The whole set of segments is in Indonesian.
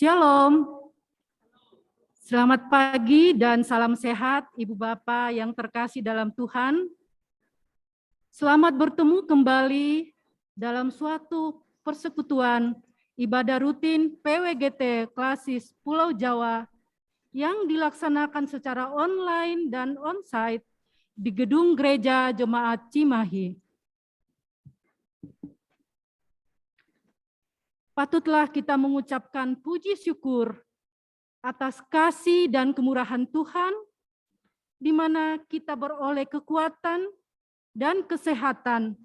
Shalom, selamat pagi dan salam sehat Ibu Bapak yang terkasih dalam Tuhan. Selamat bertemu kembali dalam suatu persekutuan ibadah rutin PWGT Klasis Pulau Jawa yang dilaksanakan secara online dan onsite di Gedung Gereja Jemaat Cimahi. Patutlah kita mengucapkan puji syukur atas kasih dan kemurahan Tuhan, di mana kita beroleh kekuatan dan kesehatan,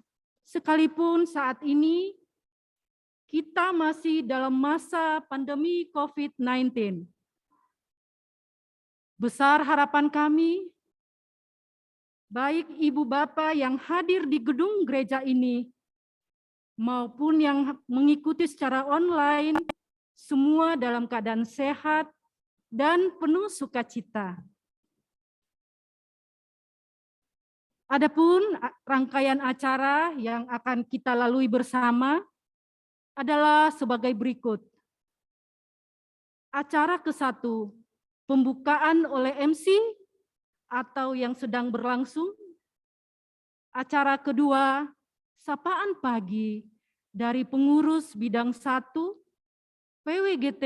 sekalipun saat ini kita masih dalam masa pandemi COVID-19. Besar harapan kami, baik Ibu Bapak yang hadir di gedung gereja ini, maupun yang mengikuti secara online, semua dalam keadaan sehat dan penuh sukacita. Adapun rangkaian acara yang akan kita lalui bersama adalah sebagai berikut. Acara ke-1, pembukaan oleh MC atau yang sedang berlangsung. Acara kedua, sapaan pagi dari pengurus bidang 1 PWGT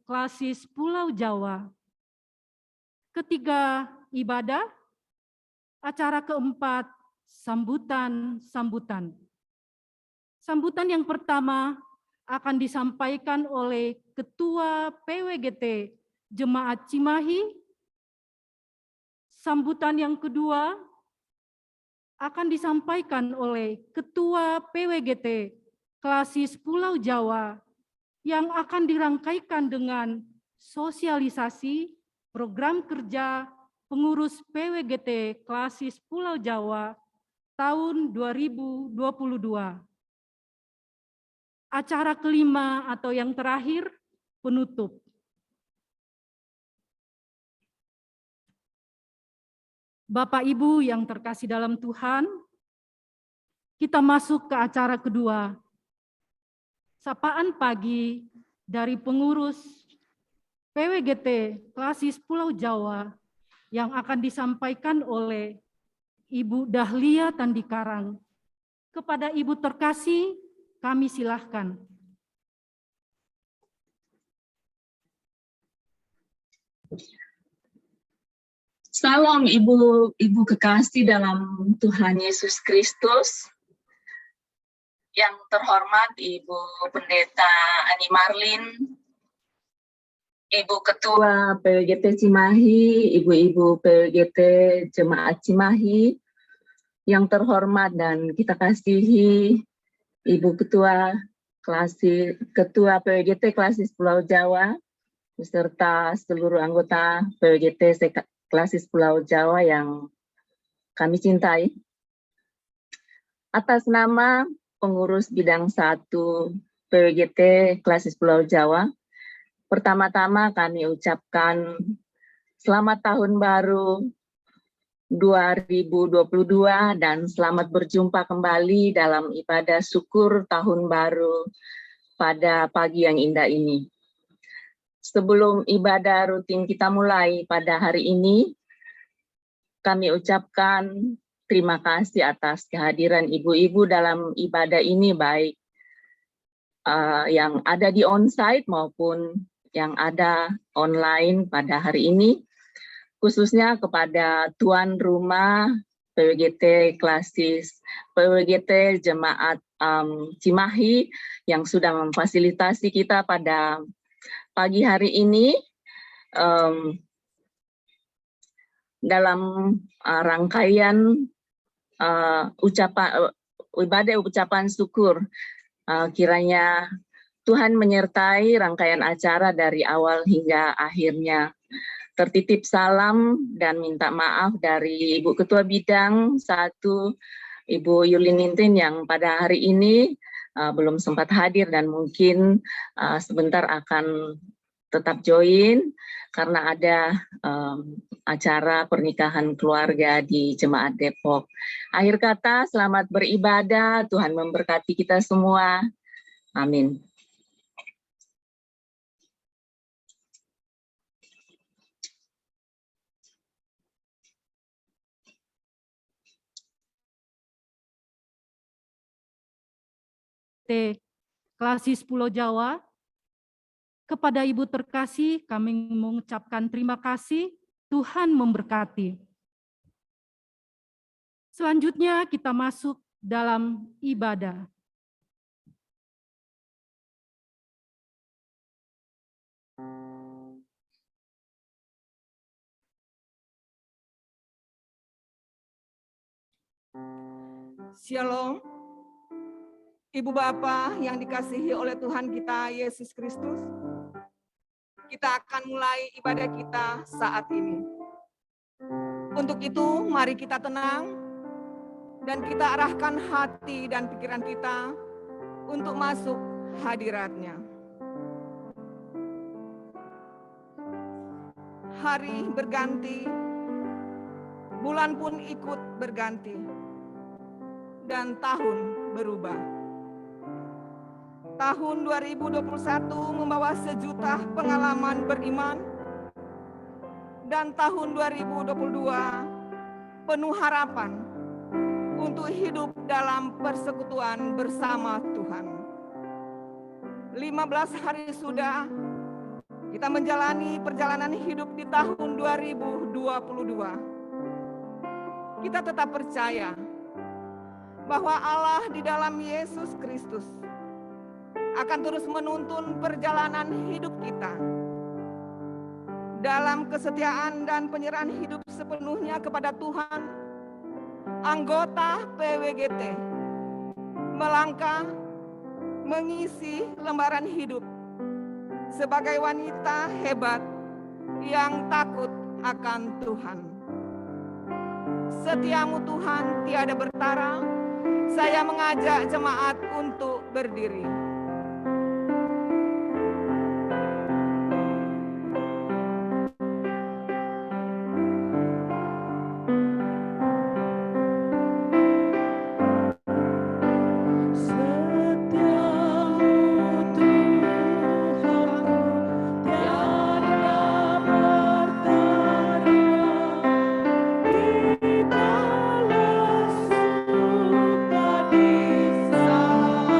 Klasis Pulau Jawa. Ketiga, ibadah. Acara keempat, sambutan. Sambutan yang pertama akan disampaikan oleh Ketua PWGT Jemaat Cimahi. Sambutan yang kedua akan disampaikan oleh Ketua PWGT Klasis Pulau Jawa yang akan dirangkaikan dengan sosialisasi program kerja pengurus PWGT Klasis Pulau Jawa tahun 2022. Acara kelima atau yang terakhir, penutup. Bapak Ibu yang terkasih dalam Tuhan, kita masuk ke acara kedua. Sapaan pagi dari pengurus PWGT Klasis Pulau Jawa yang akan disampaikan oleh Ibu Dahlia Tandikarang. Kepada Ibu terkasih, kami silahkan. Salam Ibu kekasih dalam Tuhan Yesus Kristus. Yang terhormat Ibu Pendeta Ani Marlin, Ibu Ketua PWGT Cimahi, Ibu-ibu PWGT Jemaat Cimahi, yang terhormat dan kita kasihi Ibu Ketua PWGT Klasis Pulau Jawa, beserta seluruh anggota PWGT Klasis Pulau Jawa yang kami cintai. Atas nama pengurus bidang 1 PWGT Klasis Pulau Jawa, pertama-tama kami ucapkan selamat tahun baru 2022 dan selamat berjumpa kembali dalam ibadah syukur tahun baru pada pagi yang indah ini. Sebelum ibadah rutin kita mulai pada hari ini, kami ucapkan terima kasih atas kehadiran ibu-ibu dalam ibadah ini, baik yang ada di onsite maupun yang ada online pada hari ini, khususnya kepada tuan rumah PWGT Jemaat Cimahi yang sudah memfasilitasi kita pada pagi hari ini dalam rangkaian ibadah ucapan syukur. Kiranya Tuhan menyertai rangkaian acara dari awal hingga akhirnya. Tertitip salam dan minta maaf dari Ibu Ketua Bidang 1, Ibu Yulin Nintin yang pada hari ini belum sempat hadir dan mungkin sebentar akan tetap join karena ada acara pernikahan keluarga di Jemaat Depok. Akhir kata, selamat beribadah, Tuhan memberkati kita semua. Amin. PWGT Klasis Pulau Jawa. Kepada Ibu terkasih, kami mengucapkan terima kasih. Tuhan memberkati. Selanjutnya kita masuk dalam ibadah. Shalom, Ibu Bapa yang dikasihi oleh Tuhan kita Yesus Kristus. Kita akan mulai ibadah kita saat ini. Untuk itu, mari kita tenang dan kita arahkan hati dan pikiran kita untuk masuk hadirat-Nya. Hari berganti, bulan pun ikut berganti, dan tahun berubah. Tahun 2021 membawa sejuta pengalaman beriman, dan tahun 2022 penuh harapan untuk hidup dalam persekutuan bersama Tuhan. 15 hari sudah kita menjalani perjalanan hidup di tahun 2022. Kita tetap percaya bahwa Allah di dalam Yesus Kristus akan terus menuntun perjalanan hidup kita dalam kesetiaan dan penyerahan hidup sepenuhnya kepada Tuhan. Anggota PWGT melangkah mengisi lembaran hidup sebagai wanita hebat yang takut akan Tuhan. Setiamu Tuhan tiada bertara. Saya mengajak jemaat untuk berdiri. Di saat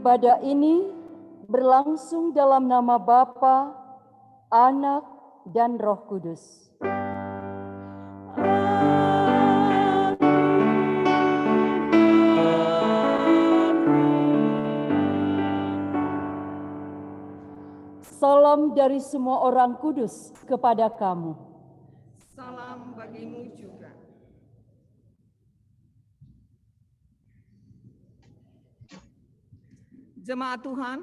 Ibadah ini berlangsung dalam nama Bapa, Anak, dan Roh Kudus. Salam dari semua orang kudus kepada kamu. Salam bagimu juga. Jemaat Tuhan,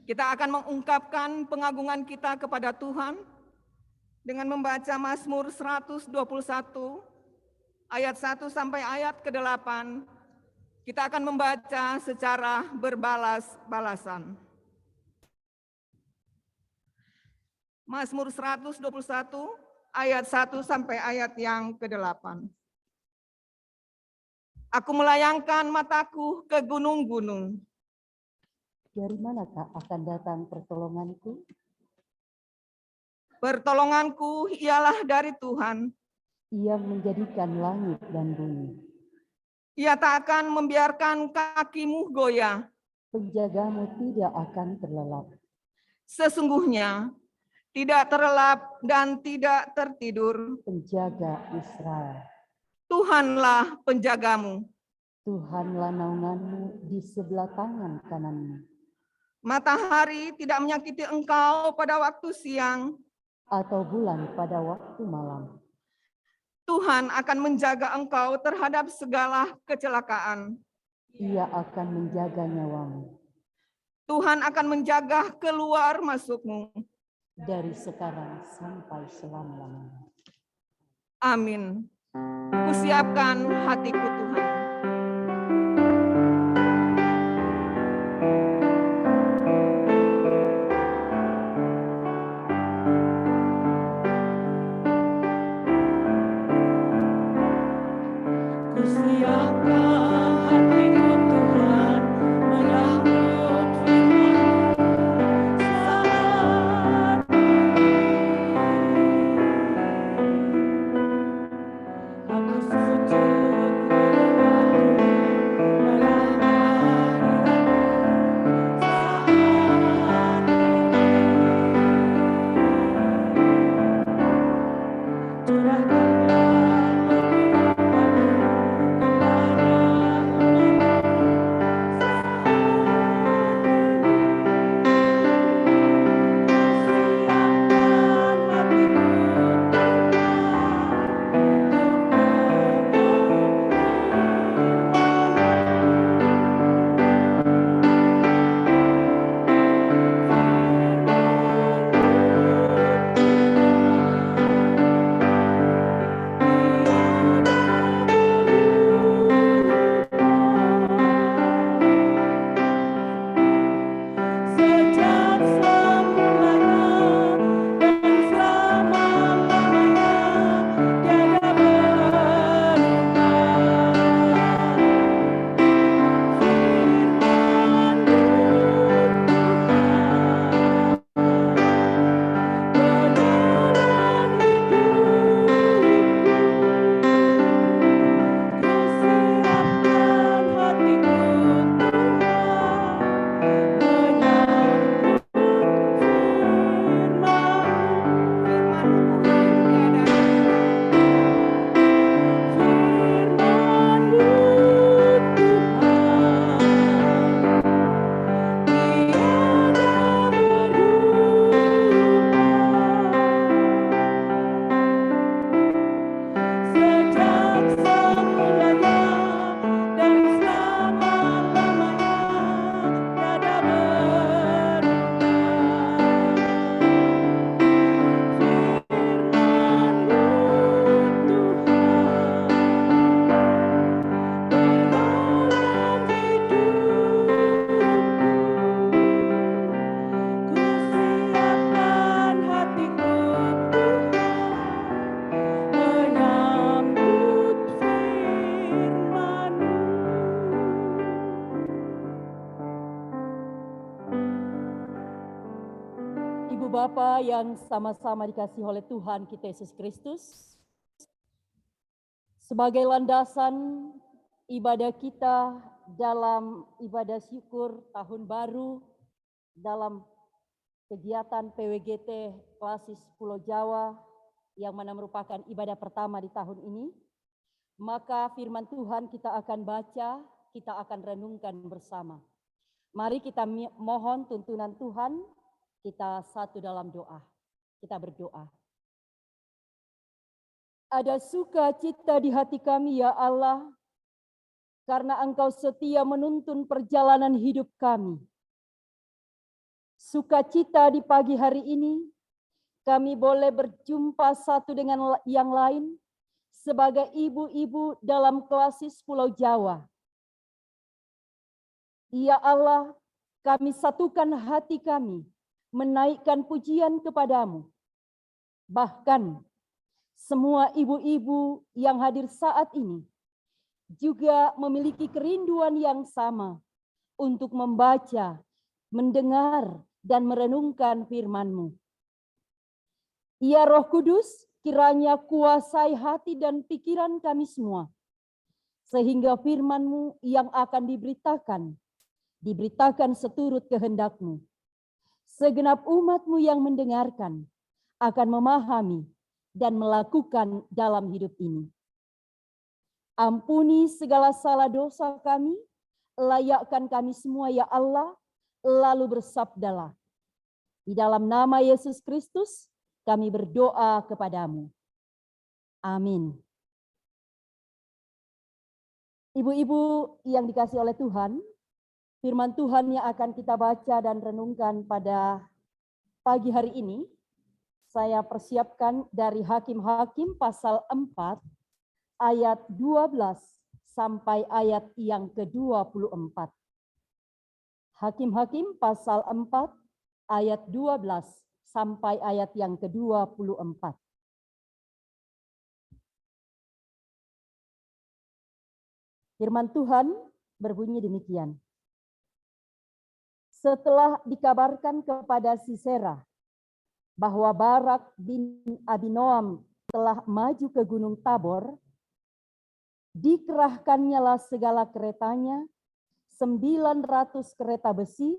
kita akan mengungkapkan pengagungan kita kepada Tuhan dengan membaca Mazmur 121 ayat 1 sampai ayat ke-8. Kita akan membaca secara berbalas-balasan. Mazmur 121 ayat 1 sampai ayat yang ke-8. Aku melayangkan mataku ke gunung-gunung. Dari manakah akan datang pertolonganku? Pertolonganku ialah dari Tuhan. Ia menjadikan langit dan bumi. Ia tak akan membiarkan kakimu goyah. Penjagamu tidak akan terlelap. Sesungguhnya tidak terlelap dan tidak tertidur. Penjaga Israel. Tuhanlah penjagamu. Tuhanlah naunganmu di sebelah tangan kananmu. Matahari tidak menyakiti engkau pada waktu siang, Atau bulan pada waktu malam. Tuhan akan menjaga engkau terhadap segala kecelakaan. Ia akan menjaga nyawamu. Tuhan akan menjaga keluar masukmu. Dari sekarang sampai selama-lamanya. Amin. Kusiapkan hatiku Tuhan. Bapa yang sama-sama dikasihi oleh Tuhan kita Yesus Kristus, sebagai landasan ibadah kita dalam ibadah syukur tahun baru dalam kegiatan PWGT Klasis Pulau Jawa yang mana merupakan ibadah pertama di tahun ini, maka firman Tuhan kita akan baca, kita akan renungkan bersama. Mari kita mohon tuntunan Tuhan, kita satu dalam doa. Kita berdoa. Ada sukacita di hati kami ya Allah, karena Engkau setia menuntun perjalanan hidup kami. Sukacita di pagi hari ini, kami boleh berjumpa satu dengan yang lain sebagai ibu-ibu dalam Klasis Pulau Jawa. Ya Allah, kami satukan hati kami, menaikkan pujian kepadamu. Bahkan semua ibu-ibu yang hadir saat ini juga memiliki kerinduan yang sama untuk membaca, mendengar, dan merenungkan firman-Mu. Ya Roh Kudus, kiranya kuasai hati dan pikiran kami semua, sehingga firman-Mu yang akan diberitakan seturut kehendak-Mu. Segenap umat-Mu yang mendengarkan akan memahami dan melakukan dalam hidup ini. Ampuni segala salah dosa kami, layakkan kami semua ya Allah, lalu bersabdalah. Di dalam nama Yesus Kristus kami berdoa kepadamu. Amin. Ibu-ibu yang dikasihi oleh Tuhan, firman Tuhan yang akan kita baca dan renungkan pada pagi hari ini, saya persiapkan dari Hakim-Hakim pasal 4, ayat 12 sampai ayat yang ke-24. Hakim-Hakim pasal 4 ayat 12 sampai ayat yang ke-24. Firman Tuhan berbunyi demikian. Setelah dikabarkan kepada Sisera bahwa Barak bin Abinoam telah maju ke Gunung Tabor, dikerahkannyalah segala keretanya, 900 kereta besi,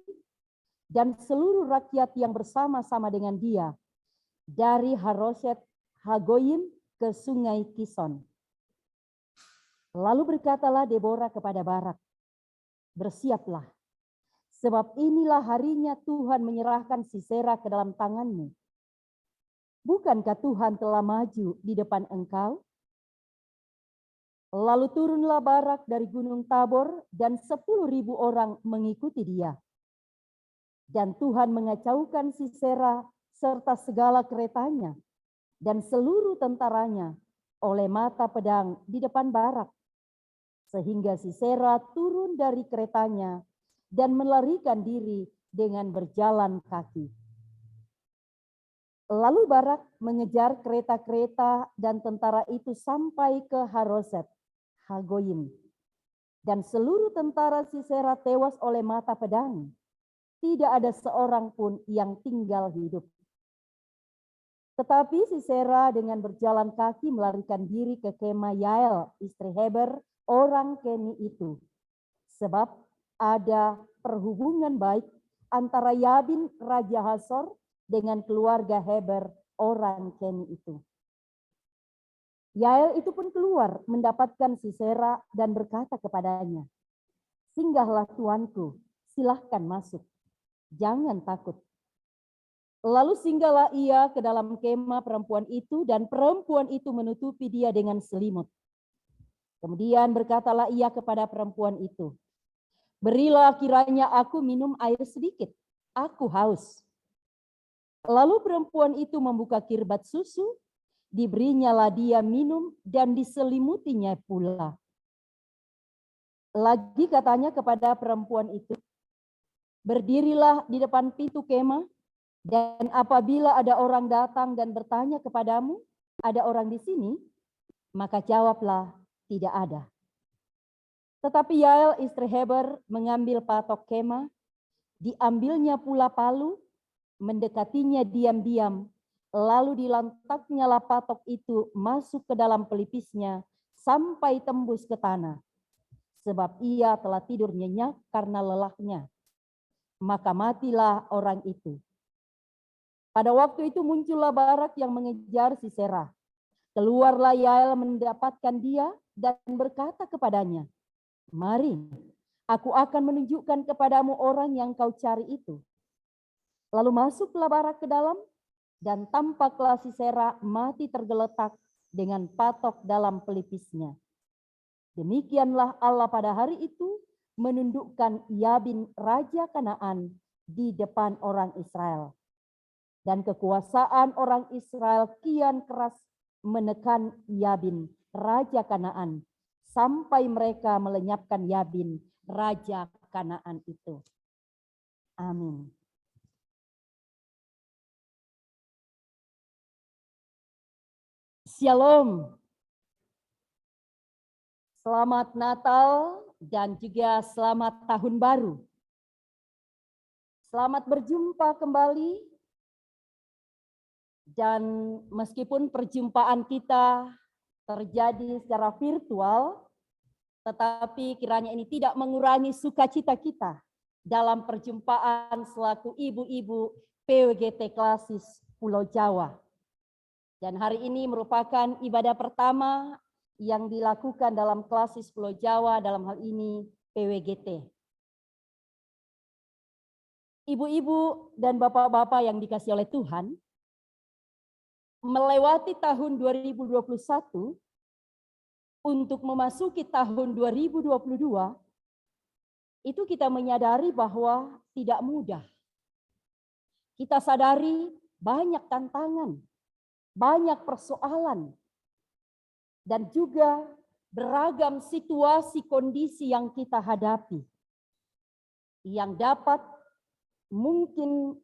dan seluruh rakyat yang bersama-sama dengan dia, dari Haroset Hagoyim ke sungai Kison. Lalu berkatalah Deborah kepada Barak, bersiaplah, sebab inilah harinya Tuhan menyerahkan Sisera ke dalam tanganmu. Bukankah Tuhan telah maju di depan engkau? Lalu turunlah Barak dari Gunung Tabor dan 10.000 orang mengikuti dia. Dan Tuhan mengacaukan Sisera serta segala keretanya dan seluruh tentaranya oleh mata pedang di depan Barak. Sehingga Sisera turun dari keretanya dan melarikan diri dengan berjalan kaki. Lalu Barak mengejar kereta-kereta dan tentara itu sampai ke Haroset Hagoyim. Dan seluruh tentara Sisera tewas oleh mata pedang. Tidak ada seorang pun yang tinggal hidup. Tetapi Sisera dengan berjalan kaki melarikan diri ke kemah Yael, istri Heber, orang Keni itu. Sebab ada perhubungan baik antara Yabin, Raja Hasor, dengan keluarga Heber, orang Keni itu. Yael itu pun keluar mendapatkan Sisera dan berkata kepadanya, "Singgahlah tuanku, silahkan masuk, jangan takut." Lalu singgahlah ia ke dalam kemah perempuan itu dan perempuan itu menutupi dia dengan selimut. Kemudian berkatalah ia kepada perempuan itu, "Berilah kiranya aku minum air sedikit, aku haus." Lalu perempuan itu membuka kirbat susu, diberinyalah dia minum dan diselimutinya pula. Lagi katanya kepada perempuan itu, "Berdirilah di depan pintu kemah, dan apabila ada orang datang dan bertanya kepadamu, ada orang di sini, maka jawablah, tidak ada." Tetapi Yael istri Heber mengambil patok kemah, diambilnya pula palu, mendekatinya diam-diam, lalu dilantaknyalah patok itu masuk ke dalam pelipisnya sampai tembus ke tanah. sebab ia telah tidur nyenyak karena lelahnya. Maka matilah orang itu. Pada waktu itu muncullah Barak yang mengejar Sisera. Keluarlah Yael mendapatkan dia dan berkata kepadanya, "Mari, aku akan menunjukkan kepadamu orang yang kau cari itu." Lalu masuklah Barak ke dalam, dan tampaklah Sisera mati tergeletak dengan patok dalam pelipisnya. Demikianlah Allah pada hari itu menundukkan Yabin raja Kanaan di depan orang Israel. Dan kekuasaan orang Israel kian keras menekan Yabin raja Kanaan sampai mereka melenyapkan Yabin raja Kanaan itu. Amin. Shalom. Selamat Natal dan juga selamat Tahun Baru. Selamat berjumpa kembali. Dan meskipun perjumpaan kita terjadi secara virtual, tetapi kiranya ini tidak mengurangi sukacita kita dalam perjumpaan selaku ibu-ibu PWGT Klasis Pulau Jawa. Dan hari ini merupakan ibadah pertama yang dilakukan dalam Klasis Pulau Jawa, dalam hal ini PWGT. Ibu-ibu dan bapak-bapak yang dikasihi oleh Tuhan, melewati tahun 2021 untuk memasuki tahun 2022, itu kita menyadari bahwa tidak mudah. Kita sadari banyak tantangan, banyak persoalan, dan juga beragam situasi kondisi yang kita hadapi, yang dapat mungkin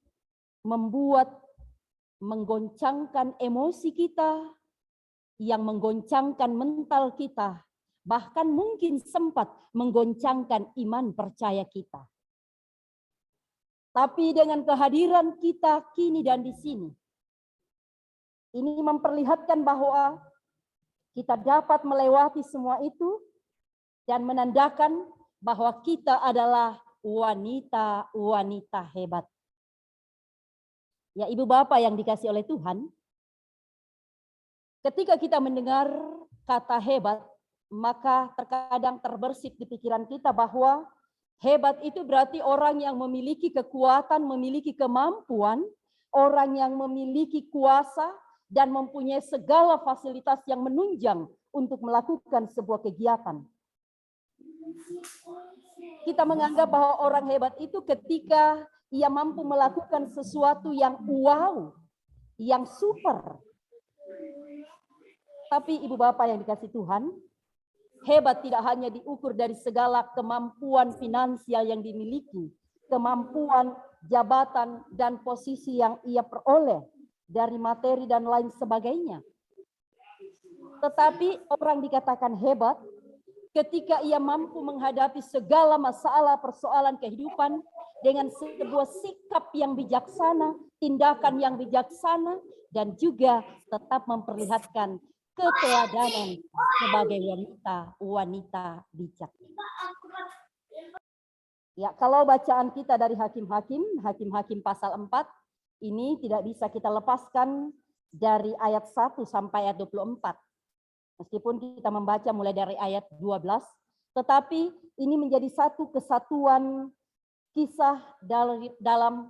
membuat menggoncangkan emosi kita, yang menggoncangkan mental kita, bahkan mungkin sempat menggoncangkan iman percaya kita. Tapi dengan kehadiran kita kini dan di sini, ini memperlihatkan bahwa kita dapat melewati semua itu dan menandakan bahwa kita adalah wanita-wanita hebat. Ya, ibu bapak yang dikasihi oleh Tuhan, ketika kita mendengar kata hebat, maka terkadang terbersit di pikiran kita bahwa hebat itu berarti orang yang memiliki kekuatan, memiliki kemampuan, orang yang memiliki kuasa, dan mempunyai segala fasilitas yang menunjang untuk melakukan sebuah kegiatan. Kita menganggap bahwa orang hebat itu ketika ia mampu melakukan sesuatu yang wow, yang super. Tapi ibu bapak yang dikasihi Tuhan, hebat tidak hanya diukur dari segala kemampuan finansial yang dimiliki, kemampuan jabatan dan posisi yang ia peroleh, dari materi dan lain sebagainya. Tetapi orang dikatakan hebat ketika ia mampu menghadapi segala masalah persoalan kehidupan dengan sebuah sikap yang bijaksana, tindakan yang bijaksana, dan juga tetap memperlihatkan keteladanan sebagai wanita bijak. Ya, kalau bacaan kita dari Hakim-Hakim pasal 4, ini tidak bisa kita lepaskan dari ayat 1 sampai ayat 24. Meskipun kita membaca mulai dari ayat 12, tetapi ini menjadi satu kesatuan kisah dalam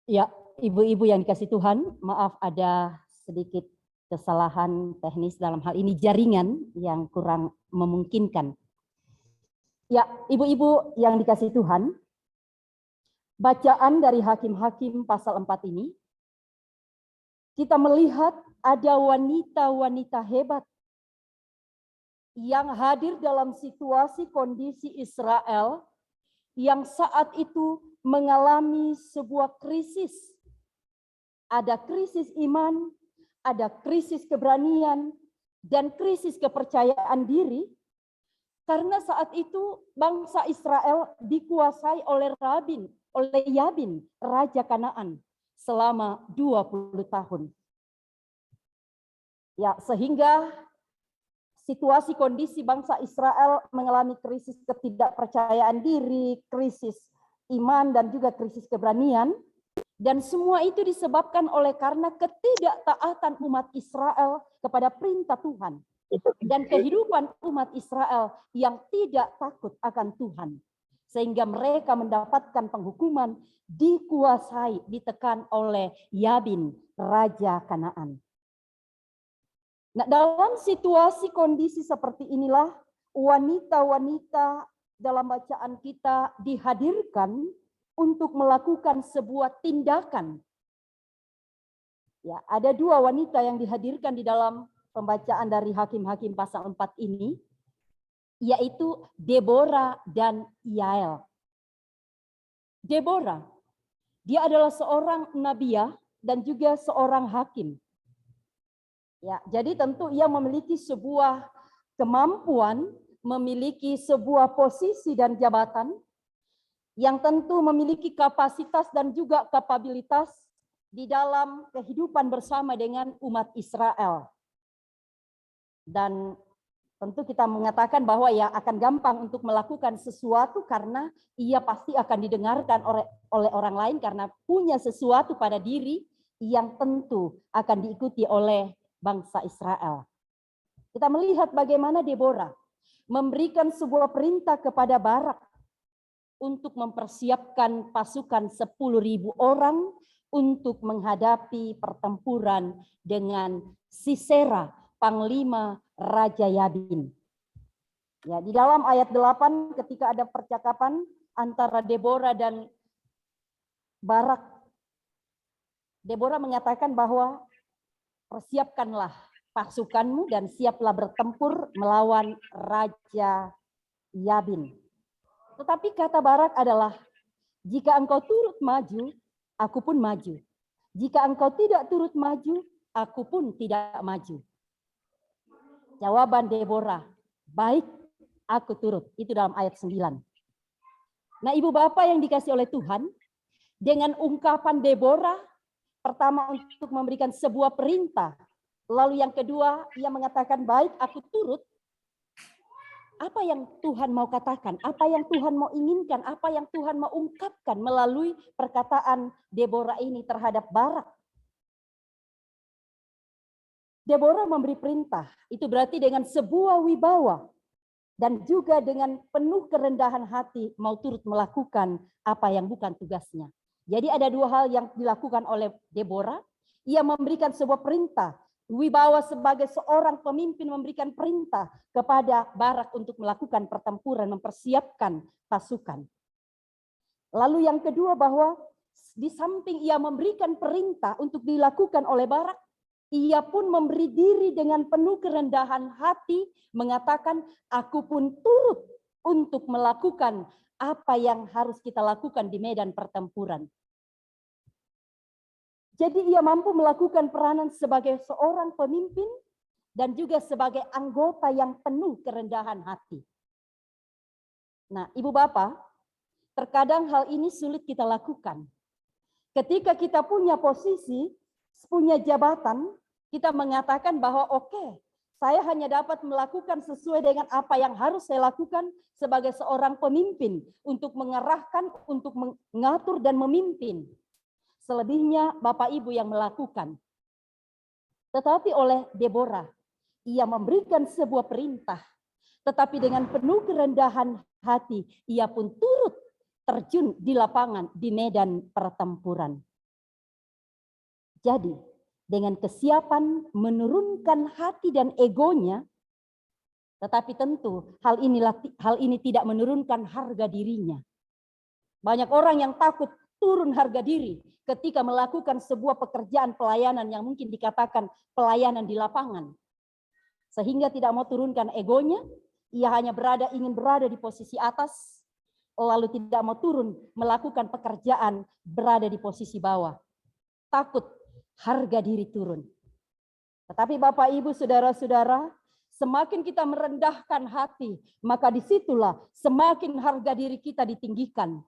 Ya, ibu-ibu yang dikasih Tuhan, maaf ada sedikit kesalahan teknis dalam hal ini jaringan yang kurang memungkinkan. Ya, ibu-ibu yang dikasih Tuhan, bacaan dari Hakim-Hakim pasal 4 ini, kita melihat ada wanita-wanita hebat yang hadir dalam situasi kondisi Israel yang saat itu mengalami sebuah krisis. Ada krisis iman, ada krisis keberanian, dan krisis kepercayaan diri. Karena saat itu bangsa Israel dikuasai oleh Yabin, Raja Kanaan, selama 20 tahun. Ya, sehingga situasi kondisi bangsa Israel mengalami krisis ketidakpercayaan diri, krisis iman, dan juga krisis keberanian. Dan semua itu disebabkan oleh karena ketidaktaatan umat Israel kepada perintah Tuhan. Dan kehidupan umat Israel yang tidak takut akan Tuhan. Sehingga mereka mendapatkan penghukuman, dikuasai, ditekan oleh Yabin, Raja Kanaan. Nah, dalam situasi kondisi seperti inilah, wanita-wanita dalam bacaan kita dihadirkan untuk melakukan sebuah tindakan. Ya, ada dua wanita yang dihadirkan di dalam pembacaan dari Hakim-Hakim pasal 4 ini, yaitu Deborah dan Yael. Deborah, dia adalah seorang nabiah dan juga seorang hakim. Ya, jadi tentu ia memiliki sebuah kemampuan, memiliki sebuah posisi dan jabatan yang tentu memiliki kapasitas dan juga kapabilitas di dalam kehidupan bersama dengan umat Israel. Dan tentu kita mengatakan bahwa ya akan gampang untuk melakukan sesuatu karena ia pasti akan didengarkan oleh orang lain karena punya sesuatu pada diri yang tentu akan diikuti oleh bangsa Israel. Kita melihat bagaimana Deborah memberikan sebuah perintah kepada Barak untuk mempersiapkan pasukan 10.000 orang untuk menghadapi pertempuran dengan Sisera, panglima Raja Yabin. Ya, di dalam ayat 8 ketika ada percakapan antara Deborah dan Barak, Deborah mengatakan bahwa persiapkanlah pasukanmu dan siaplah bertempur melawan Raja Yabin. Tetapi kata Barak adalah, jika engkau turut maju, aku pun maju. Jika engkau tidak turut maju, aku pun tidak maju. Jawaban Deborah, baik, aku turut. Itu dalam ayat 9. Nah, ibu bapak yang dikasih oleh Tuhan, dengan ungkapan Deborah, pertama untuk memberikan sebuah perintah, lalu yang kedua, ia mengatakan, baik, aku turut. Apa yang Tuhan mau katakan, apa yang Tuhan mau inginkan, apa yang Tuhan mau ungkapkan melalui perkataan Deborah ini terhadap Barak. Deborah memberi perintah, itu berarti dengan sebuah wibawa dan juga dengan penuh kerendahan hati mau turut melakukan apa yang bukan tugasnya. Jadi ada dua hal yang dilakukan oleh Deborah. Ia memberikan sebuah perintah, wibawa sebagai seorang pemimpin memberikan perintah kepada Barak untuk melakukan pertempuran, mempersiapkan pasukan. Lalu yang kedua bahwa di samping ia memberikan perintah untuk dilakukan oleh Barak, ia pun memberi diri dengan penuh kerendahan hati, mengatakan, aku pun turut untuk melakukan apa yang harus kita lakukan di medan pertempuran. Jadi ia mampu melakukan peranan sebagai seorang pemimpin dan juga sebagai anggota yang penuh kerendahan hati. Nah, ibu bapak, terkadang hal ini sulit kita lakukan. Ketika kita punya posisi, punya jabatan, kita mengatakan bahwa oke, saya hanya dapat melakukan sesuai dengan apa yang harus saya lakukan sebagai seorang pemimpin untuk mengarahkan, untuk mengatur dan memimpin. Selebihnya Bapak Ibu yang melakukan. Tetapi oleh Deborah, ia memberikan sebuah perintah. Tetapi dengan penuh kerendahan hati, ia pun turut terjun di lapangan, di medan pertempuran. Jadi, dengan kesiapan menurunkan hati dan egonya, tetapi tentu hal ini tidak menurunkan harga dirinya. Banyak orang yang takut turun harga diri ketika melakukan sebuah pekerjaan pelayanan yang mungkin dikatakan pelayanan di lapangan. Sehingga tidak mau turunkan egonya, ia hanya ingin berada di posisi atas, lalu tidak mau turun melakukan pekerjaan berada di posisi bawah. Takut harga diri turun. Tetapi Bapak, Ibu, Saudara-saudara, semakin kita merendahkan hati, maka disitulah semakin harga diri kita ditinggikan.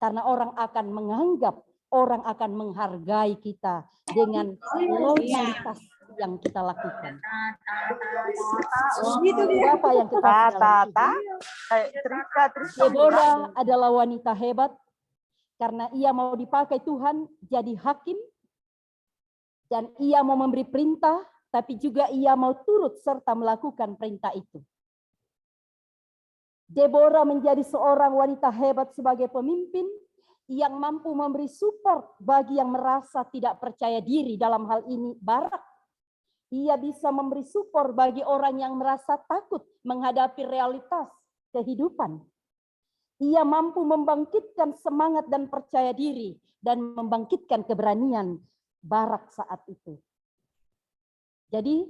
Karena orang akan menganggap, orang akan menghargai kita dengan loyalitas yang kita lakukan. Itu Bapak yang kita Deborah adalah wanita hebat karena ia mau dipakai Tuhan jadi hakim, dan ia mau memberi perintah, tapi juga ia mau turut serta melakukan perintah itu. Deborah menjadi seorang wanita hebat sebagai pemimpin yang mampu memberi support bagi yang merasa tidak percaya diri, dalam hal ini Barak. Ia bisa memberi support bagi orang yang merasa takut menghadapi realitas kehidupan. Ia mampu membangkitkan semangat dan percaya diri dan membangkitkan keberanian Barak saat itu. Jadi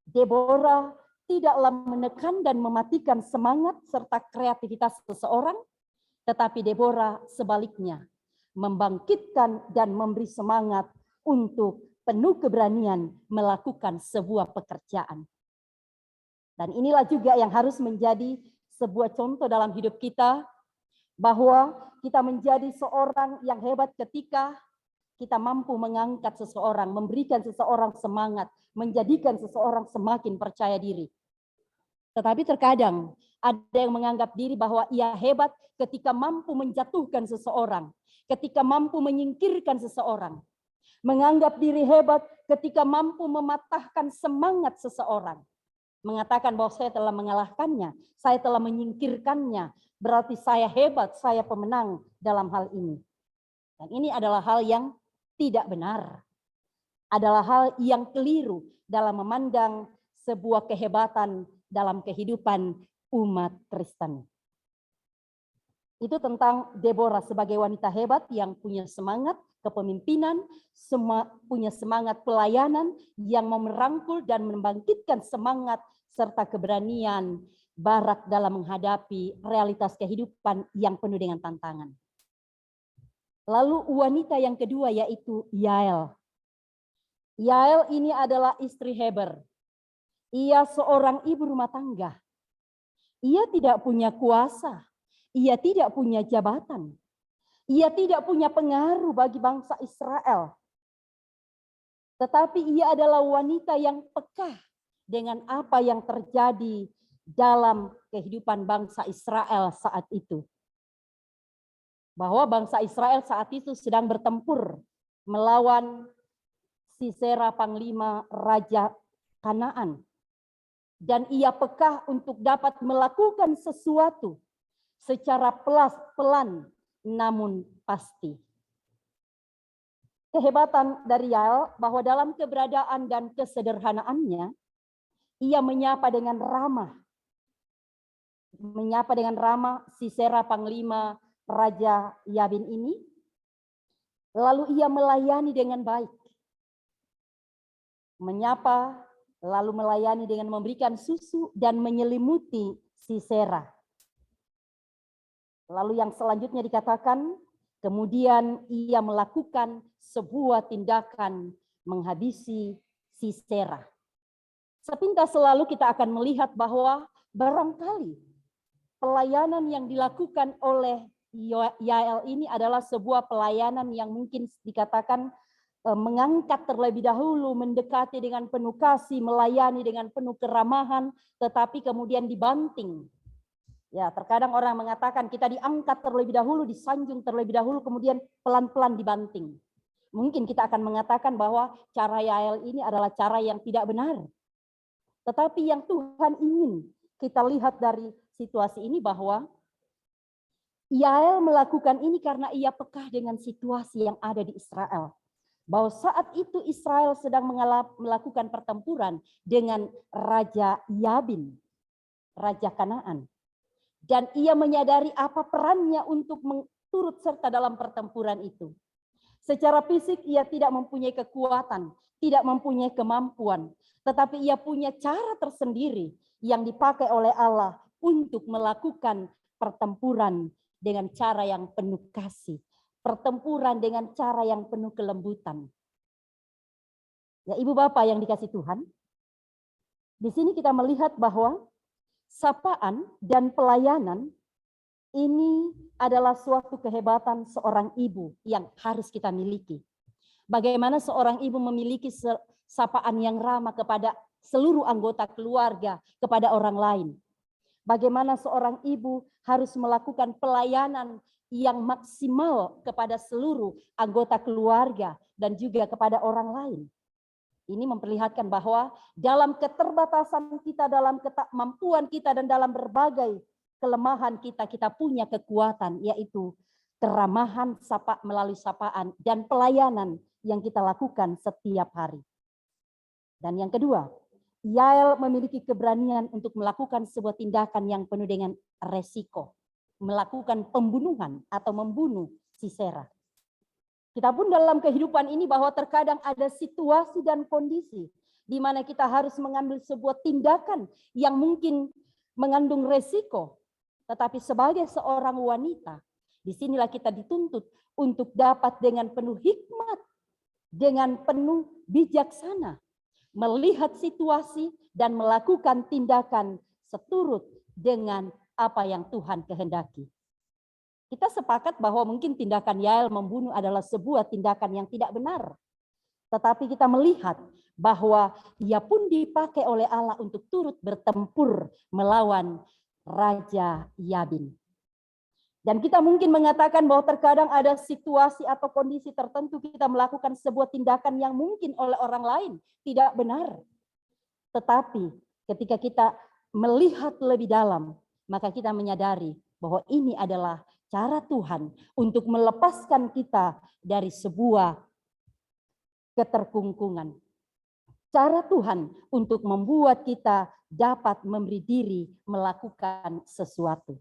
Deborah tidaklah menekan dan mematikan semangat serta kreativitas seseorang, tetapi Deborah sebaliknya membangkitkan dan memberi semangat untuk penuh keberanian melakukan sebuah pekerjaan. Dan inilah juga yang harus menjadi sebuah contoh dalam hidup kita, bahwa kita menjadi seorang yang hebat ketika kita mampu mengangkat seseorang, memberikan seseorang semangat, menjadikan seseorang semakin percaya diri. Tetapi terkadang ada yang menganggap diri bahwa ia hebat ketika mampu menjatuhkan seseorang, ketika mampu menyingkirkan seseorang. Menganggap diri hebat ketika mampu mematahkan semangat seseorang. Mengatakan bahwa saya telah mengalahkannya, saya telah menyingkirkannya, berarti saya hebat, saya pemenang dalam hal ini. Dan ini adalah hal yang tidak benar. Adalah hal yang keliru dalam memandang sebuah kehebatan dalam kehidupan umat Kristen. Itu tentang Deborah sebagai wanita hebat yang punya semangat kepemimpinan, punya semangat pelayanan yang mau merangkul dan membangkitkan semangat serta keberanian Barak dalam menghadapi realitas kehidupan yang penuh dengan tantangan. Lalu wanita yang kedua yaitu Yael. Yael ini adalah istri Heber. Ia seorang ibu rumah tangga. Ia tidak punya kuasa. Ia tidak punya jabatan. Ia tidak punya pengaruh bagi bangsa Israel. Tetapi ia adalah wanita yang peka dengan apa yang terjadi dalam kehidupan bangsa Israel saat itu. Bahwa bangsa Israel saat itu sedang bertempur melawan Sisera, panglima Raja Kanaan. Dan ia peka untuk dapat melakukan sesuatu secara pelan namun pasti. Kehebatan dari Yael bahwa dalam keberadaan dan kesederhanaannya, ia menyapa dengan ramah. Menyapa dengan ramah Sisera, panglima Raja Yabin ini. Lalu ia melayani dengan baik. Menyapa, lalu melayani dengan memberikan susu dan menyelimuti Sisera. Lalu yang selanjutnya dikatakan, kemudian ia melakukan sebuah tindakan menghabisi Sisera. Sepintas selalu kita akan melihat bahwa barangkali pelayanan yang dilakukan oleh Yael ini adalah sebuah pelayanan yang mungkin dikatakan mengangkat terlebih dahulu, mendekati dengan penuh kasih, melayani dengan penuh keramahan, tetapi kemudian dibanting. Ya, terkadang orang mengatakan kita diangkat terlebih dahulu, disanjung terlebih dahulu, kemudian pelan-pelan dibanting. Mungkin kita akan mengatakan bahwa cara Yael ini adalah cara yang tidak benar. Tetapi yang Tuhan ingin kita lihat dari situasi ini bahwa Yael melakukan ini karena ia peka dengan situasi yang ada di Israel. Bahwa saat itu Israel sedang melakukan pertempuran dengan Raja Yabin, Raja Kanaan. Dan ia menyadari apa perannya untuk turut serta dalam pertempuran itu. Secara fisik ia tidak mempunyai kekuatan, tidak mempunyai kemampuan, tetapi ia punya cara tersendiri yang dipakai oleh Allah untuk melakukan pertempuran dengan cara yang penuh kasih, pertempuran dengan cara yang penuh kelembutan. Ya, Ibu Bapak yang dikasih Tuhan, di sini kita melihat bahwa sapaan dan pelayanan ini adalah suatu kehebatan seorang ibu yang harus kita miliki. Bagaimana seorang ibu memiliki sapaan yang ramah kepada seluruh anggota keluarga, kepada orang lain. Bagaimana seorang ibu harus melakukan pelayanan yang maksimal kepada seluruh anggota keluarga dan juga kepada orang lain. Ini memperlihatkan bahwa dalam keterbatasan kita, dalam kemampuan kita, dan dalam berbagai kelemahan kita, kita punya kekuatan, yaitu keramahan melalui sapaan dan pelayanan yang kita lakukan setiap hari. Dan yang kedua, Yael memiliki keberanian untuk melakukan sebuah tindakan yang penuh dengan resiko, melakukan pembunuhan atau membunuh Sisera. Kita pun dalam kehidupan ini bahwa terkadang ada situasi dan kondisi di mana kita harus mengambil sebuah tindakan yang mungkin mengandung resiko. Tetapi sebagai seorang wanita, disinilah kita dituntut untuk dapat dengan penuh hikmat, dengan penuh bijaksana, melihat situasi dan melakukan tindakan seturut dengan apa yang Tuhan kehendaki. Kita sepakat bahwa mungkin tindakan Yael membunuh adalah sebuah tindakan yang tidak benar. Tetapi kita melihat bahwa ia pun dipakai oleh Allah untuk turut bertempur melawan Raja Yabin. Dan kita mungkin mengatakan bahwa terkadang ada situasi atau kondisi tertentu kita melakukan sebuah tindakan yang mungkin oleh orang lain tidak benar. Tetapi ketika kita melihat lebih dalam, maka kita menyadari bahwa ini adalah cara Tuhan untuk melepaskan kita dari sebuah keterkungkungan. Cara Tuhan untuk membuat kita dapat memberi diri melakukan sesuatu.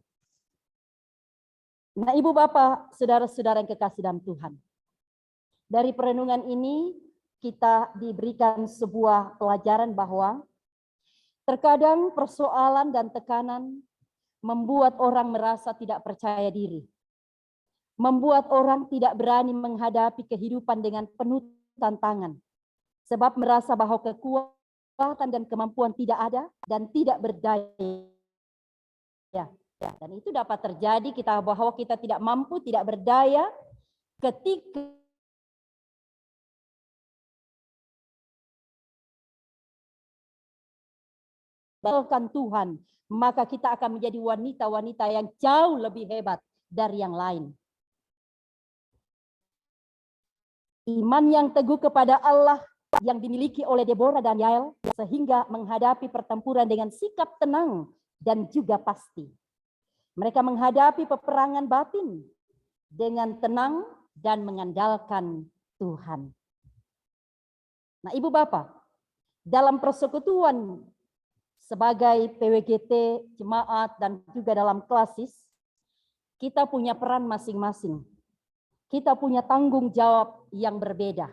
Nah, Ibu Bapak, saudara-saudara yang kekasih dalam Tuhan. Dari perenungan ini kita diberikan sebuah pelajaran bahwa terkadang persoalan dan tekanan membuat orang merasa tidak percaya diri. Membuat orang tidak berani menghadapi kehidupan dengan penuh tantangan. Sebab merasa bahwa kekuatan dan kemampuan tidak ada dan tidak berdaya. Dan itu dapat terjadi kita bahwa kita tidak mampu, tidak berdaya ketika Tuhan, maka kita akan menjadi wanita-wanita yang jauh lebih hebat dari yang lain. Iman yang teguh kepada Allah yang dimiliki oleh Deborah dan Yael sehingga menghadapi pertempuran dengan sikap tenang dan juga pasti. Mereka menghadapi peperangan batin dengan tenang dan mengandalkan Tuhan. Nah, Ibu Bapak, dalam persekutuan sebagai PWGT, jemaat, dan juga dalam klasis, kita punya peran masing-masing. Kita punya tanggung jawab yang berbeda.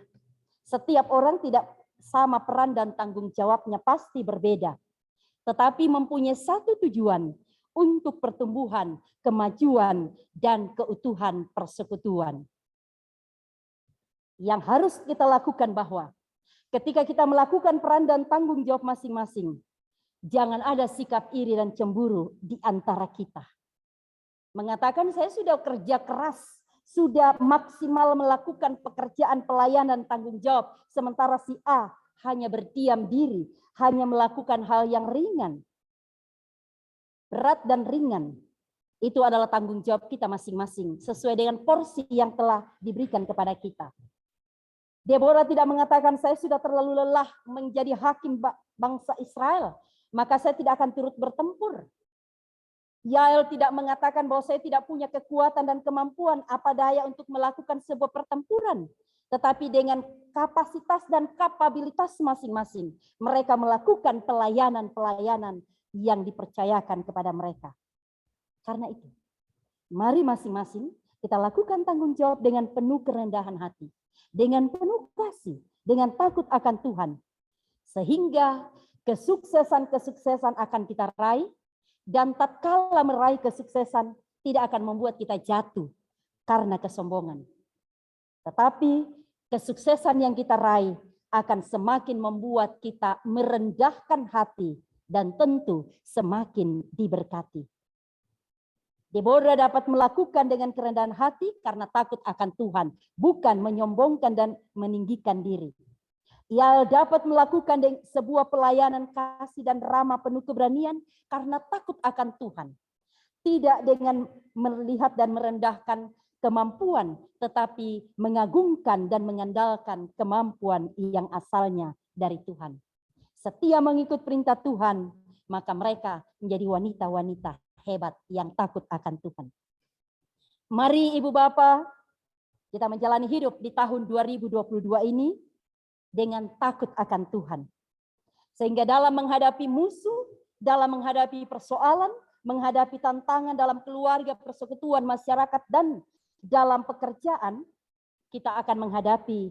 Setiap orang tidak sama peran dan tanggung jawabnya pasti berbeda. Tetapi mempunyai satu tujuan untuk pertumbuhan, kemajuan, dan keutuhan persekutuan. Yang harus kita lakukan bahwa ketika kita melakukan peran dan tanggung jawab masing-masing, jangan ada sikap iri dan cemburu di antara kita. Mengatakan saya sudah kerja keras, sudah maksimal melakukan pekerjaan pelayanan tanggung jawab, sementara si A hanya berdiam diri, hanya melakukan hal yang ringan. Berat dan ringan, itu adalah tanggung jawab kita masing-masing, sesuai dengan porsi yang telah diberikan kepada kita. Deborah tidak mengatakan saya sudah terlalu lelah menjadi hakim bangsa Israel, maka saya tidak akan turut bertempur. Yael tidak mengatakan bahwa saya tidak punya kekuatan dan kemampuan apa daya untuk melakukan sebuah pertempuran. Tetapi dengan kapasitas dan kapabilitas masing-masing, mereka melakukan pelayanan-pelayanan yang dipercayakan kepada mereka. Karena itu, mari masing-masing kita lakukan tanggung jawab dengan penuh kerendahan hati, dengan penuh kasih, dengan takut akan Tuhan. Sehingga kesuksesan-kesuksesan akan kita raih, dan tatkala meraih kesuksesan tidak akan membuat kita jatuh karena kesombongan. Tetapi kesuksesan yang kita raih akan semakin membuat kita merendahkan hati dan tentu semakin diberkati. Deborah dapat melakukan dengan kerendahan hati karena takut akan Tuhan, bukan menyombongkan dan meninggikan diri. Ia dapat melakukan sebuah pelayanan kasih dan ramah penuh keberanian karena takut akan Tuhan. Tidak dengan melihat dan merendahkan kemampuan, tetapi mengagungkan dan mengandalkan kemampuan yang asalnya dari Tuhan. Setia mengikut perintah Tuhan, maka mereka menjadi wanita-wanita hebat yang takut akan Tuhan. Mari Ibu Bapak, kita menjalani hidup di tahun 2022 ini dengan takut akan Tuhan. Sehingga dalam menghadapi musuh, dalam menghadapi persoalan, menghadapi tantangan dalam keluarga, persekutuan, masyarakat, dan dalam pekerjaan, kita akan menghadapi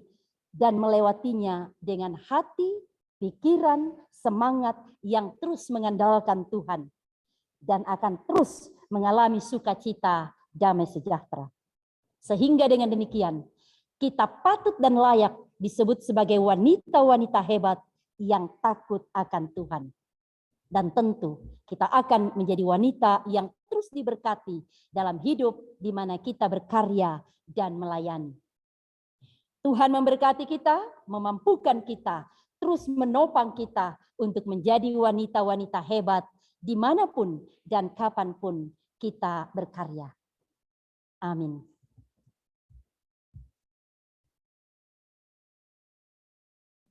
dan melewatinya dengan hati, pikiran, semangat yang terus mengandalkan Tuhan. Dan akan terus mengalami sukacita, damai sejahtera. Sehingga dengan demikian, kita patut dan layak disebut sebagai wanita-wanita hebat yang takut akan Tuhan. Dan tentu kita akan menjadi wanita yang terus diberkati dalam hidup di mana kita berkarya dan melayani. Tuhan memberkati kita, memampukan kita, terus menopang kita untuk menjadi wanita-wanita hebat dimanapun dan kapanpun kita berkarya. Amin.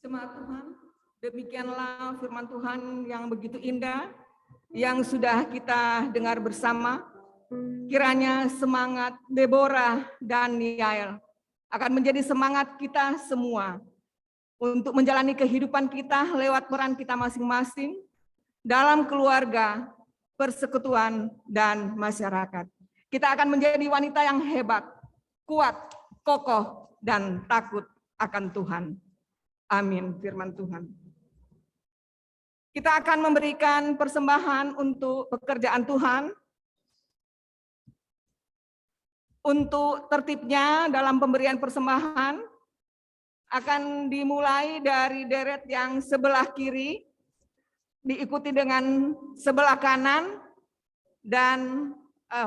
Jemaat Tuhan, demikianlah firman Tuhan yang begitu indah yang sudah kita dengar bersama. Kiranya semangat Deborah dan Yael akan menjadi semangat kita semua untuk menjalani kehidupan kita lewat peran kita masing-masing dalam keluarga, persekutuan, dan masyarakat. Kita akan menjadi wanita yang hebat, kuat, kokoh, dan takut akan Tuhan. Amin, firman Tuhan. Kita akan memberikan persembahan untuk pekerjaan Tuhan. Untuk tertibnya dalam pemberian persembahan akan dimulai dari deret yang sebelah kiri, diikuti dengan sebelah kanan, dan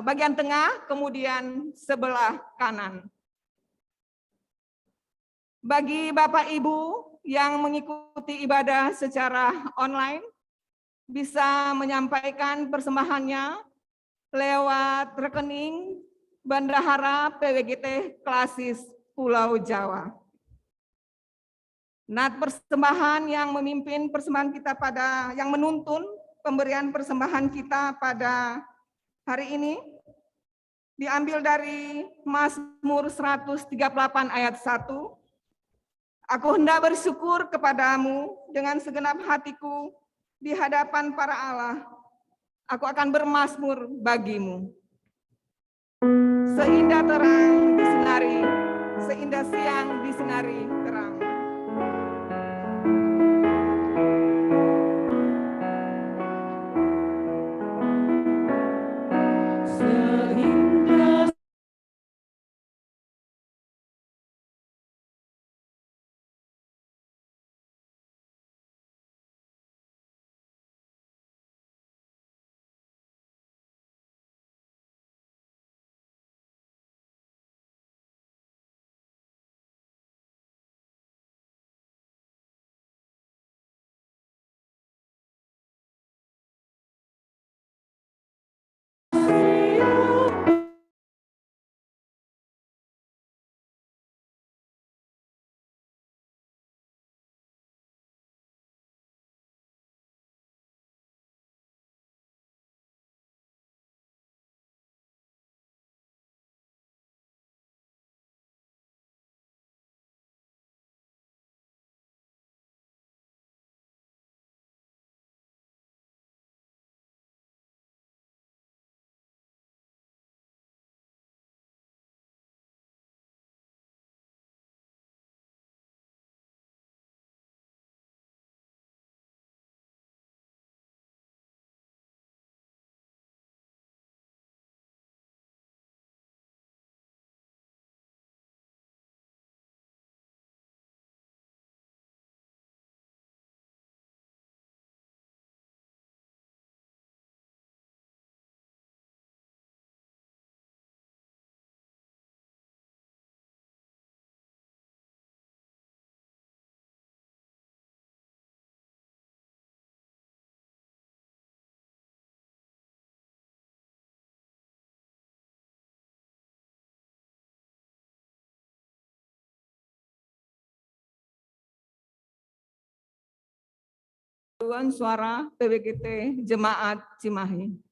bagian tengah, kemudian sebelah kanan. Bagi Bapak Ibu yang mengikuti ibadah secara online, bisa menyampaikan persembahannya lewat rekening Bendahara PWGT Klasis Pulau Jawa. Nah, persembahan yang memimpin persembahan kita yang menuntun pemberian persembahan kita pada hari ini diambil dari Mazmur 138 ayat 1. Aku hendak bersyukur kepadamu dengan segenap hatiku di hadapan para Allah. Aku akan bermazmur bagimu. Seindah terang disinari, seindah siang disinari terang. Paduan Suara PWGT Jemaat Cimahi.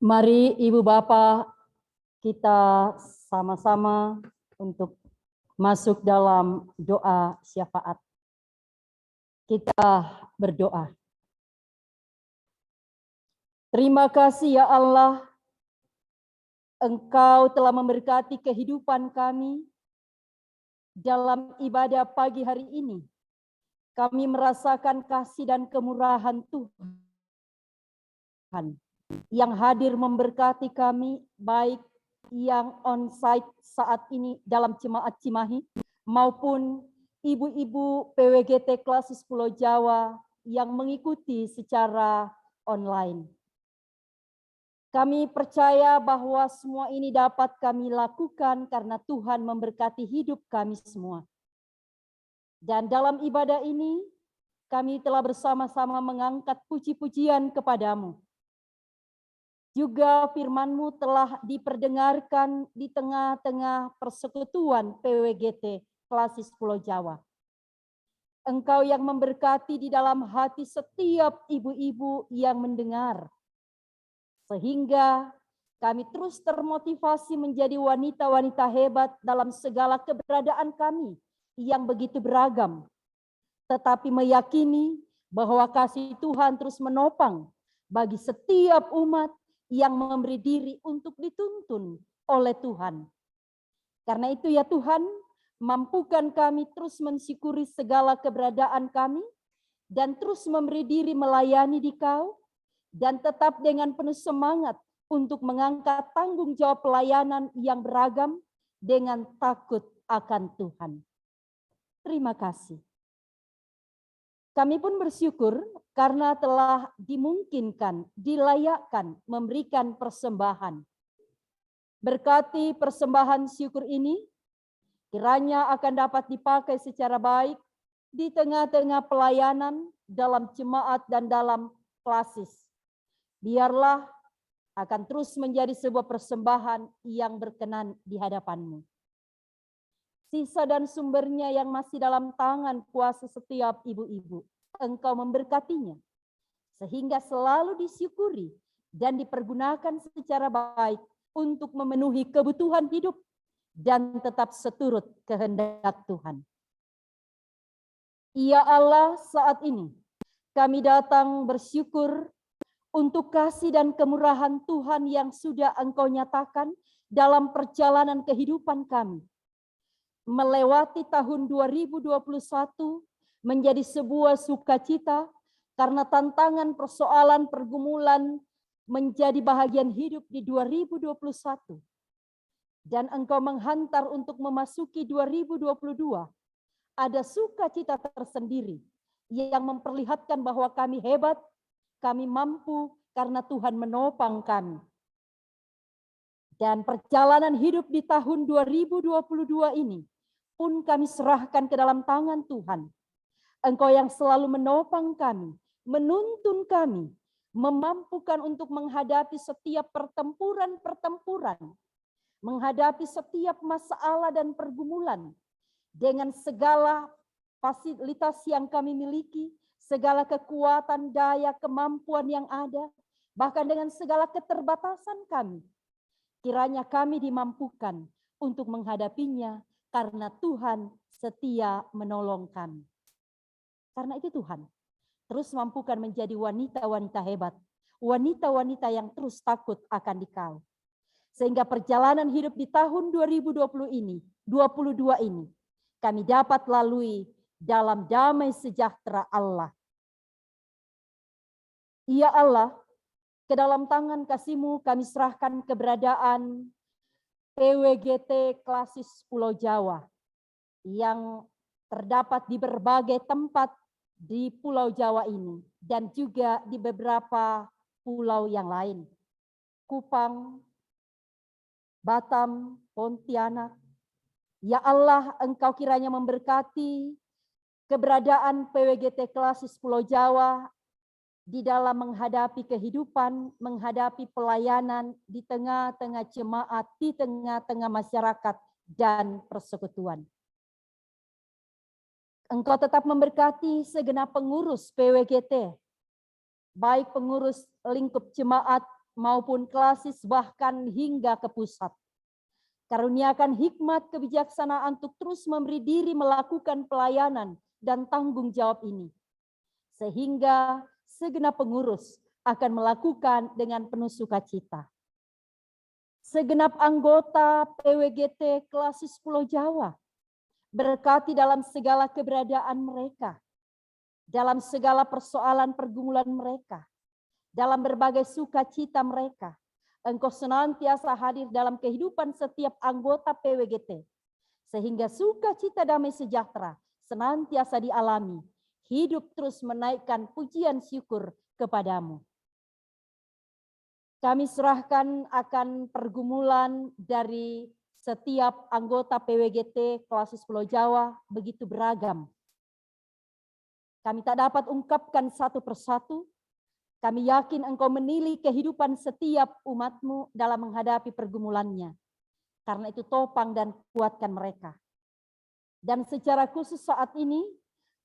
Mari Ibu Bapak kita sama-sama untuk masuk dalam doa syafaat. Kita berdoa. Terima kasih ya Allah, Engkau telah memberkati kehidupan kami dalam ibadah pagi hari ini. Kami merasakan kasih dan kemurahan Tuhan yang hadir memberkati kami, baik yang on-site saat ini dalam Jemaat Cimahi, maupun ibu-ibu PWGT Klasis Pulau Jawa yang mengikuti secara online. Kami percaya bahwa semua ini dapat kami lakukan karena Tuhan memberkati hidup kami semua. Dan dalam ibadah ini, kami telah bersama-sama mengangkat puji-pujian kepadamu. Juga firman-Mu telah diperdengarkan di tengah-tengah persekutuan PWGT Klasis Pulau Jawa. Engkau yang memberkati di dalam hati setiap ibu-ibu yang mendengar. Sehingga kami terus termotivasi menjadi wanita-wanita hebat dalam segala keberadaan kami yang begitu beragam. Tetapi meyakini bahwa kasih Tuhan terus menopang bagi setiap umat yang memberi diri untuk dituntun oleh Tuhan. Karena itu ya Tuhan, mampukan kami terus mensyukuri segala keberadaan kami dan terus memberi diri melayani di Kau dan tetap dengan penuh semangat untuk mengangkat tanggung jawab pelayanan yang beragam dengan takut akan Tuhan. Terima kasih. Kami pun bersyukur karena telah dimungkinkan, dilayakkan memberikan persembahan. Berkati persembahan syukur ini, kiranya akan dapat dipakai secara baik di tengah-tengah pelayanan dalam jemaat dan dalam klasis. Biarlah akan terus menjadi sebuah persembahan yang berkenan di hadapan-Mu. Sisa dan sumbernya yang masih dalam tangan kuasa setiap ibu-ibu, Engkau memberkatinya, sehingga selalu disyukuri dan dipergunakan secara baik untuk memenuhi kebutuhan hidup dan tetap seturut kehendak Tuhan. Ya Allah, saat ini kami datang bersyukur untuk kasih dan kemurahan Tuhan yang sudah Engkau nyatakan dalam perjalanan kehidupan kami. Melewati tahun 2021 menjadi sebuah sukacita karena tantangan, persoalan, pergumulan menjadi bahagian hidup di 2021. Dan Engkau menghantar untuk memasuki 2022. Ada sukacita tersendiri yang memperlihatkan bahwa kami hebat, kami mampu karena Tuhan menopang kami. Dan perjalanan hidup di tahun 2022 ini pun kami serahkan ke dalam tangan Tuhan. Engkau yang selalu menopang kami, menuntun kami, memampukan untuk menghadapi setiap pertempuran, menghadapi setiap masalah dan pergumulan dengan segala fasilitas yang kami miliki, segala kekuatan, daya, kemampuan yang ada, bahkan dengan segala keterbatasan kami. Kiranya kami dimampukan untuk menghadapinya karena Tuhan setia menolong kami. Karena itu Tuhan, terus mampukan menjadi wanita-wanita hebat, wanita-wanita yang terus takut akan Dikau. Sehingga perjalanan hidup di tahun 2022 ini, kami dapat lalui dalam damai sejahtera Allah. Ya Allah, ke dalam tangan kasih-Mu kami serahkan keberadaan PWGT Klasis Pulau Jawa yang terdapat di berbagai tempat di Pulau Jawa ini dan juga di beberapa pulau yang lain. Kupang, Batam, Pontianak. Ya Allah, Engkau kiranya memberkati keberadaan PWGT Klasis Pulau Jawa di dalam menghadapi kehidupan, menghadapi pelayanan di tengah-tengah jemaat, di tengah-tengah masyarakat dan persekutuan. Engkau tetap memberkati segenap pengurus PWGT, baik pengurus lingkup jemaat maupun klasis bahkan hingga ke pusat. Karuniakan hikmat kebijaksanaan untuk terus memberi diri melakukan pelayanan dan tanggung jawab ini. Sehingga segenap pengurus akan melakukan dengan penuh sukacita. Segenap anggota PWGT Klasis Pulau Jawa berkati dalam segala keberadaan mereka, dalam segala persoalan pergumulan mereka, dalam berbagai sukacita mereka. Engkau senantiasa hadir dalam kehidupan setiap anggota PWGT, sehingga sukacita damai sejahtera senantiasa dialami. Hidup terus menaikkan pujian syukur kepadamu. Kami serahkan akan pergumulan dari setiap anggota PWGT Klasis Pulau Jawa begitu beragam. Kami tak dapat ungkapkan satu persatu. Kami yakin Engkau menilai kehidupan setiap umat-Mu dalam menghadapi pergumulannya. Karena itu topang dan kuatkan mereka. Dan secara khusus saat ini,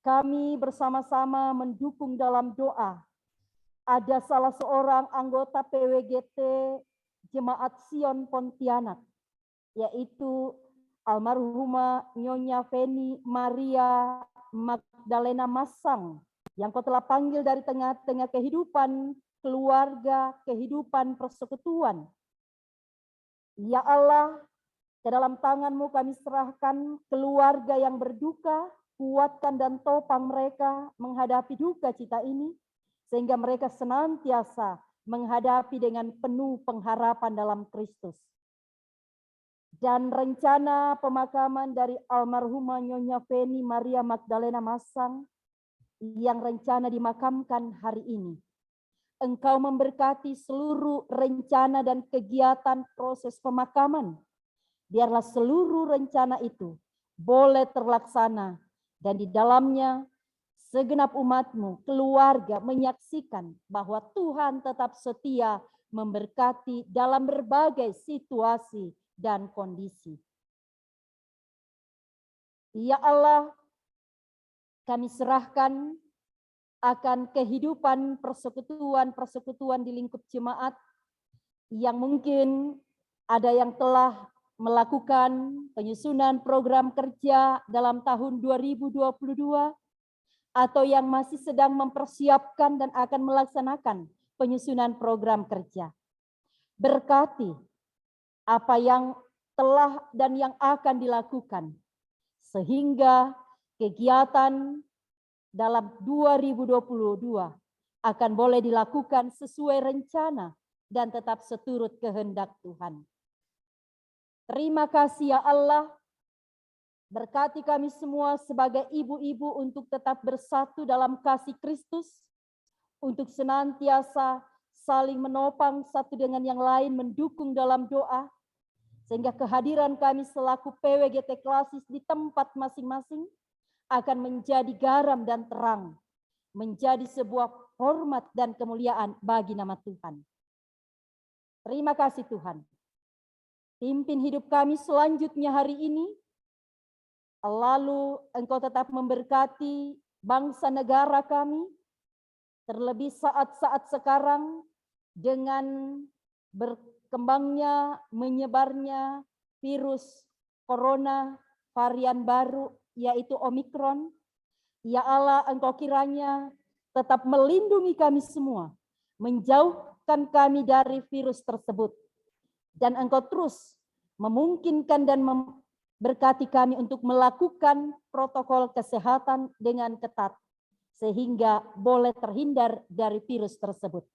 kami bersama-sama mendukung dalam doa. Ada salah seorang anggota PWGT Jemaat Sion Pontianak, yaitu almarhumah Nyonya Feni Maria Magdalena Masang, yang Kau telah panggil dari tengah-tengah kehidupan keluarga, kehidupan persekutuan. Ya Allah, ke dalam tangan-Mu kami serahkan keluarga yang berduka, kuatkan dan topang mereka menghadapi duka cita ini, sehingga mereka senantiasa menghadapi dengan penuh pengharapan dalam Kristus. Dan rencana pemakaman dari almarhumah Nyonya Feni Maria Magdalena Masang yang rencana dimakamkan hari ini. Engkau memberkati seluruh rencana dan kegiatan proses pemakaman. Biarlah seluruh rencana itu boleh terlaksana dan di dalamnya segenap umat-Mu, keluarga menyaksikan bahwa Tuhan tetap setia memberkati dalam berbagai situasi dan kondisi. Ya Allah, kami serahkan akan kehidupan persekutuan di lingkup jemaat yang mungkin ada yang telah melakukan penyusunan program kerja dalam tahun 2022 atau yang masih sedang mempersiapkan dan akan melaksanakan penyusunan program kerja. Berkati apa yang telah dan yang akan dilakukan sehingga kegiatan dalam 2022 akan boleh dilakukan sesuai rencana dan tetap seturut kehendak Tuhan. Terima kasih ya Allah, berkati kami semua sebagai ibu-ibu untuk tetap bersatu dalam kasih Kristus, untuk senantiasa saling menopang satu dengan yang lain, mendukung dalam doa, sehingga kehadiran kami selaku PWGT Klasis di tempat masing-masing akan menjadi garam dan terang, menjadi sebuah hormat dan kemuliaan bagi nama Tuhan. Terima kasih Tuhan. Pimpin hidup kami selanjutnya hari ini, lalu Engkau tetap memberkati bangsa negara kami, terlebih saat-saat sekarang dengan berkembangnya, menyebarnya virus corona varian baru, yaitu Omikron. Ya Allah, Engkau kiranya tetap melindungi kami semua, menjauhkan kami dari virus tersebut. Dan Engkau terus memungkinkan dan berkati kami untuk melakukan protokol kesehatan dengan ketat, sehingga boleh terhindar dari virus tersebut.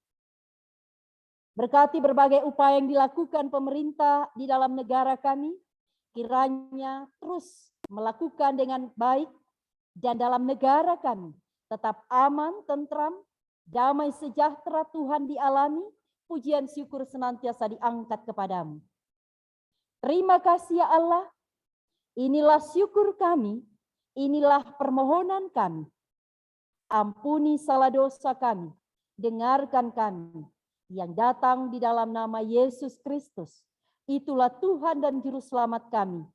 Berkati berbagai upaya yang dilakukan pemerintah di dalam negara kami, kiranya terus melakukan dengan baik, dan dalam negara kami tetap aman, tentram, damai sejahtera Tuhan dialami, pujian syukur senantiasa diangkat kepadamu. Terima kasih ya Allah, inilah syukur kami, inilah permohonan kami. Ampuni salah dosa kami, dengarkan kami yang datang di dalam nama Yesus Kristus. Itulah Tuhan dan Juru Selamat kami,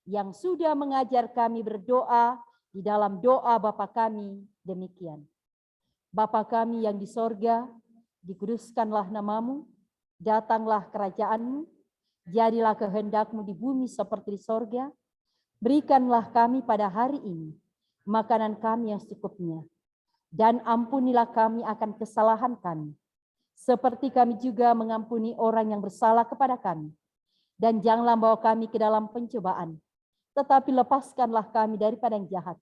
yang sudah mengajar kami berdoa di dalam doa Bapa kami demikian. Bapa kami yang di sorga, dikuduskanlah namamu, datanglah kerajaan-Mu, jadilah kehendak-Mu di bumi seperti di sorga. Berikanlah kami pada hari ini makanan kami yang secukupnya, dan ampunilah kami akan kesalahan kami, seperti kami juga mengampuni orang yang bersalah kepada kami. Dan janganlah bawa kami ke dalam pencobaan, tetapi lepaskanlah kami daripada yang jahat.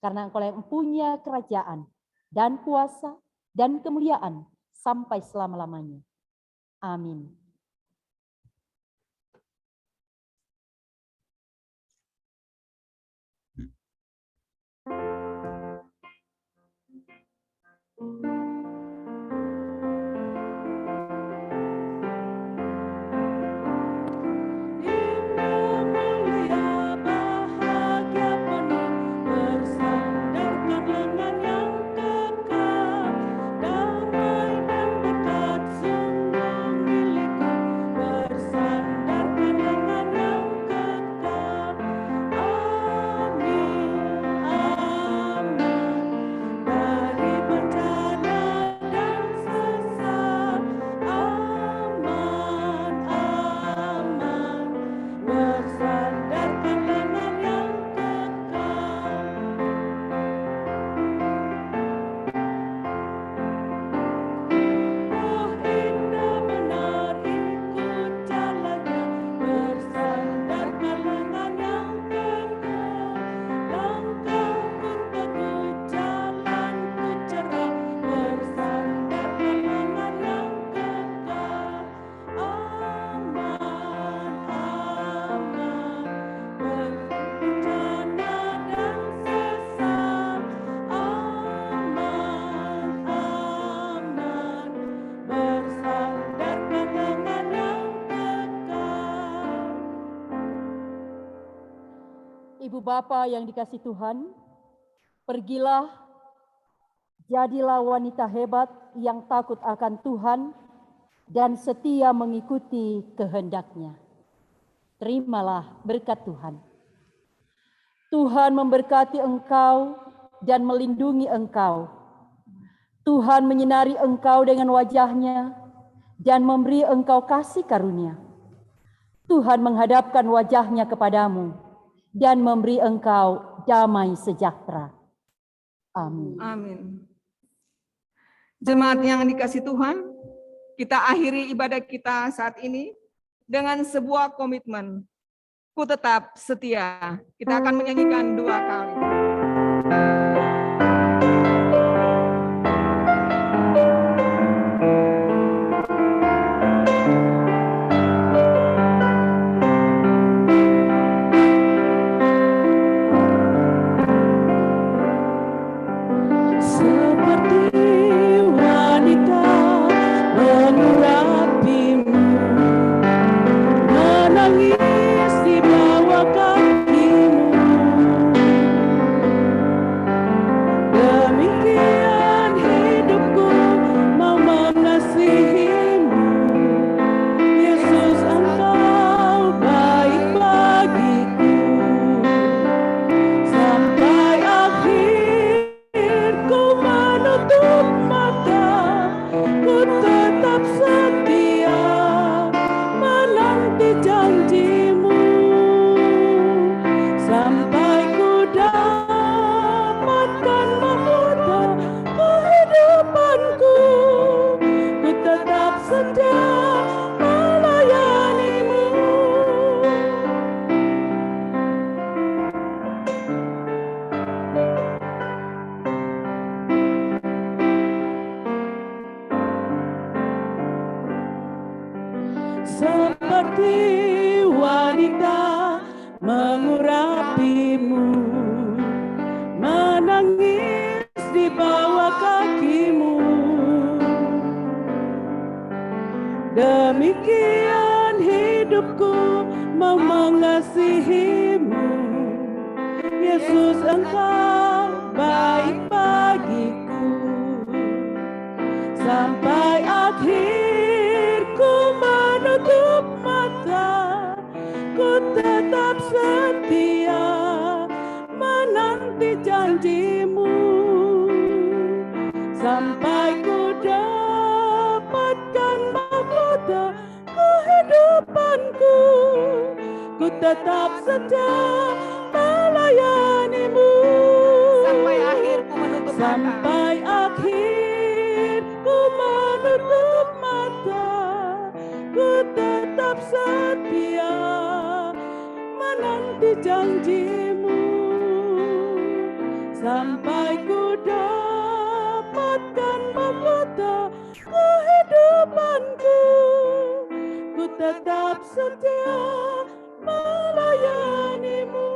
Karena Engkau yang punya kerajaan dan kuasa dan kemuliaan sampai selama-lamanya. Amin. Dari bencana Ibu Bapa yang dikasihi Tuhan, pergilah, jadilah wanita hebat yang takut akan Tuhan dan setia mengikuti kehendak-Nya. Terimalah berkat Tuhan. Tuhan memberkati engkau dan melindungi engkau. Tuhan menyinari engkau dengan wajah-Nya dan memberi engkau kasih karunia. Tuhan menghadapkan wajah-Nya kepadamu dan memberi engkau damai sejahtera. Amin. Amin. Jemaat yang dikasihi Tuhan, kita akhiri ibadah kita saat ini dengan sebuah komitmen. Ku tetap setia. Kita akan menyanyikan 2 kali. Seperti wanita mengurapimu, menangis di bawah kakimu. Demikian hidupku mau mengasihimu. Yesus, engkau baik bagiku. Sampai akhir ku menutup mata, ku tetap setia menanti janjimu. Sampai ku dapatkan mahkota kehidupanku, ku tetap setia melayanimu. Sampai akhir ku menutup mata. Sampai akhir ku menutup mata, ku tetap setia menanti janjimu. Sampai ku dapatkan mahkota kehidupanku, ku tetap setia melayanimu.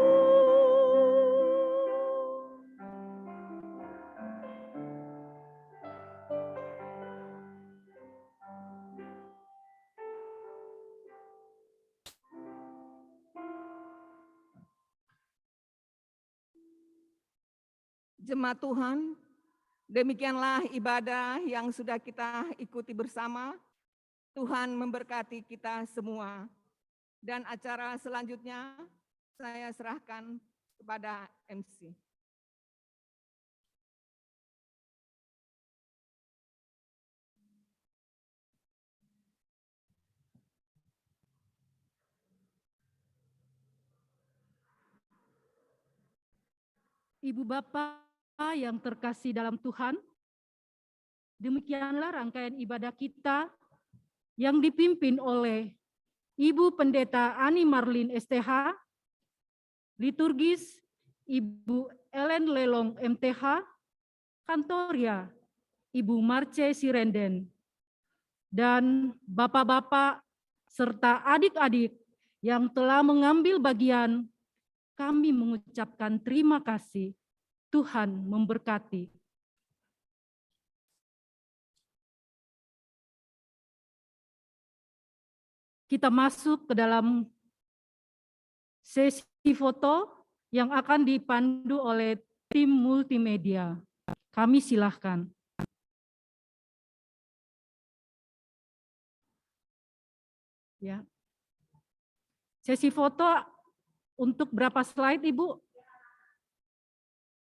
Jemaat Tuhan, demikianlah ibadah yang sudah kita ikuti bersama. Tuhan memberkati kita semua. Dan acara selanjutnya saya serahkan kepada MC. Ibu Bapa yang terkasih dalam Tuhan, demikianlah rangkaian ibadah kita yang dipimpin oleh Ibu Pendeta Ani Marlin STH, liturgis Ibu Ellen Lelong MTH, kantoria Ibu Marce Sirenden, dan bapak-bapak serta adik-adik yang telah mengambil bagian, kami mengucapkan terima kasih. Tuhan memberkati. Kita masuk ke dalam sesi foto yang akan dipandu oleh tim multimedia. Kami silahkan. Ya. Sesi foto untuk berapa slide, Ibu?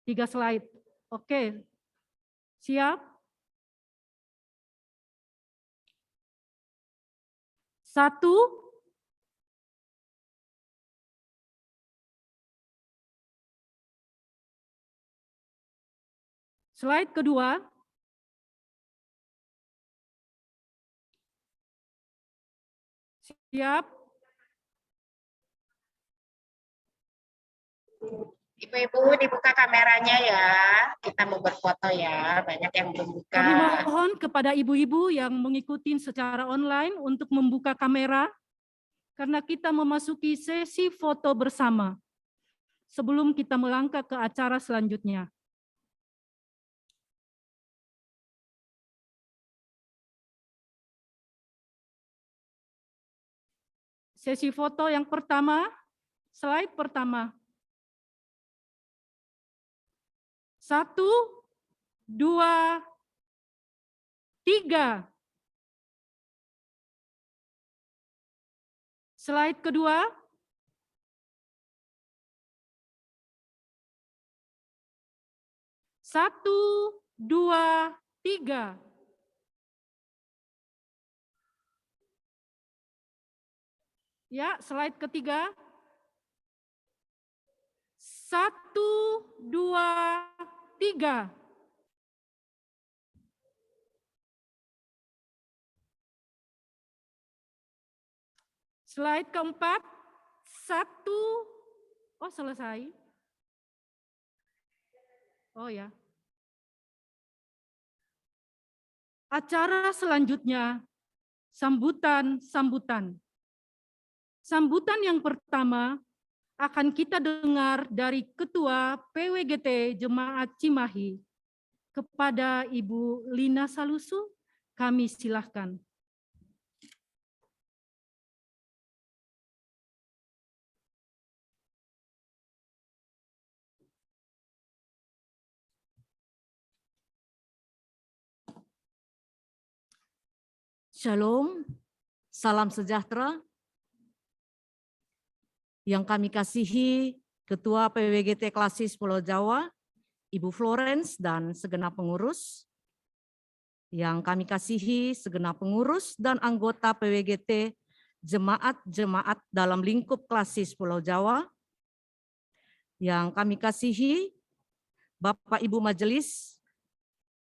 3 slide. Oke. Siap? 1. Slide kedua. Siap? Ibu-ibu dibuka kameranya ya, kita mau berfoto ya, banyak yang belum buka. Kami mohon kepada ibu-ibu yang mengikuti secara online untuk membuka kamera, karena kita memasuki sesi foto bersama sebelum kita melangkah ke acara selanjutnya. Sesi foto yang pertama, slide pertama. 1, 2, 3. Slide kedua. 1, 2, 3. Ya, slide ketiga. 1, 2, 3. Slide keempat. 1. Oh, selesai. Oh ya. Acara selanjutnya, sambutan. Sambutan yang pertama akan kita dengar dari Ketua PWGT Jemaat Cimahi. Kepada Ibu Lina Salusu, kami silahkan. Shalom, salam sejahtera. Yang kami kasihi Ketua PWGT Klasis Pulau Jawa, Ibu Florence dan segenap pengurus. Yang kami kasihi segenap pengurus dan anggota PWGT jemaat-jemaat dalam lingkup Klasis Pulau Jawa. Yang kami kasihi Bapak Ibu Majelis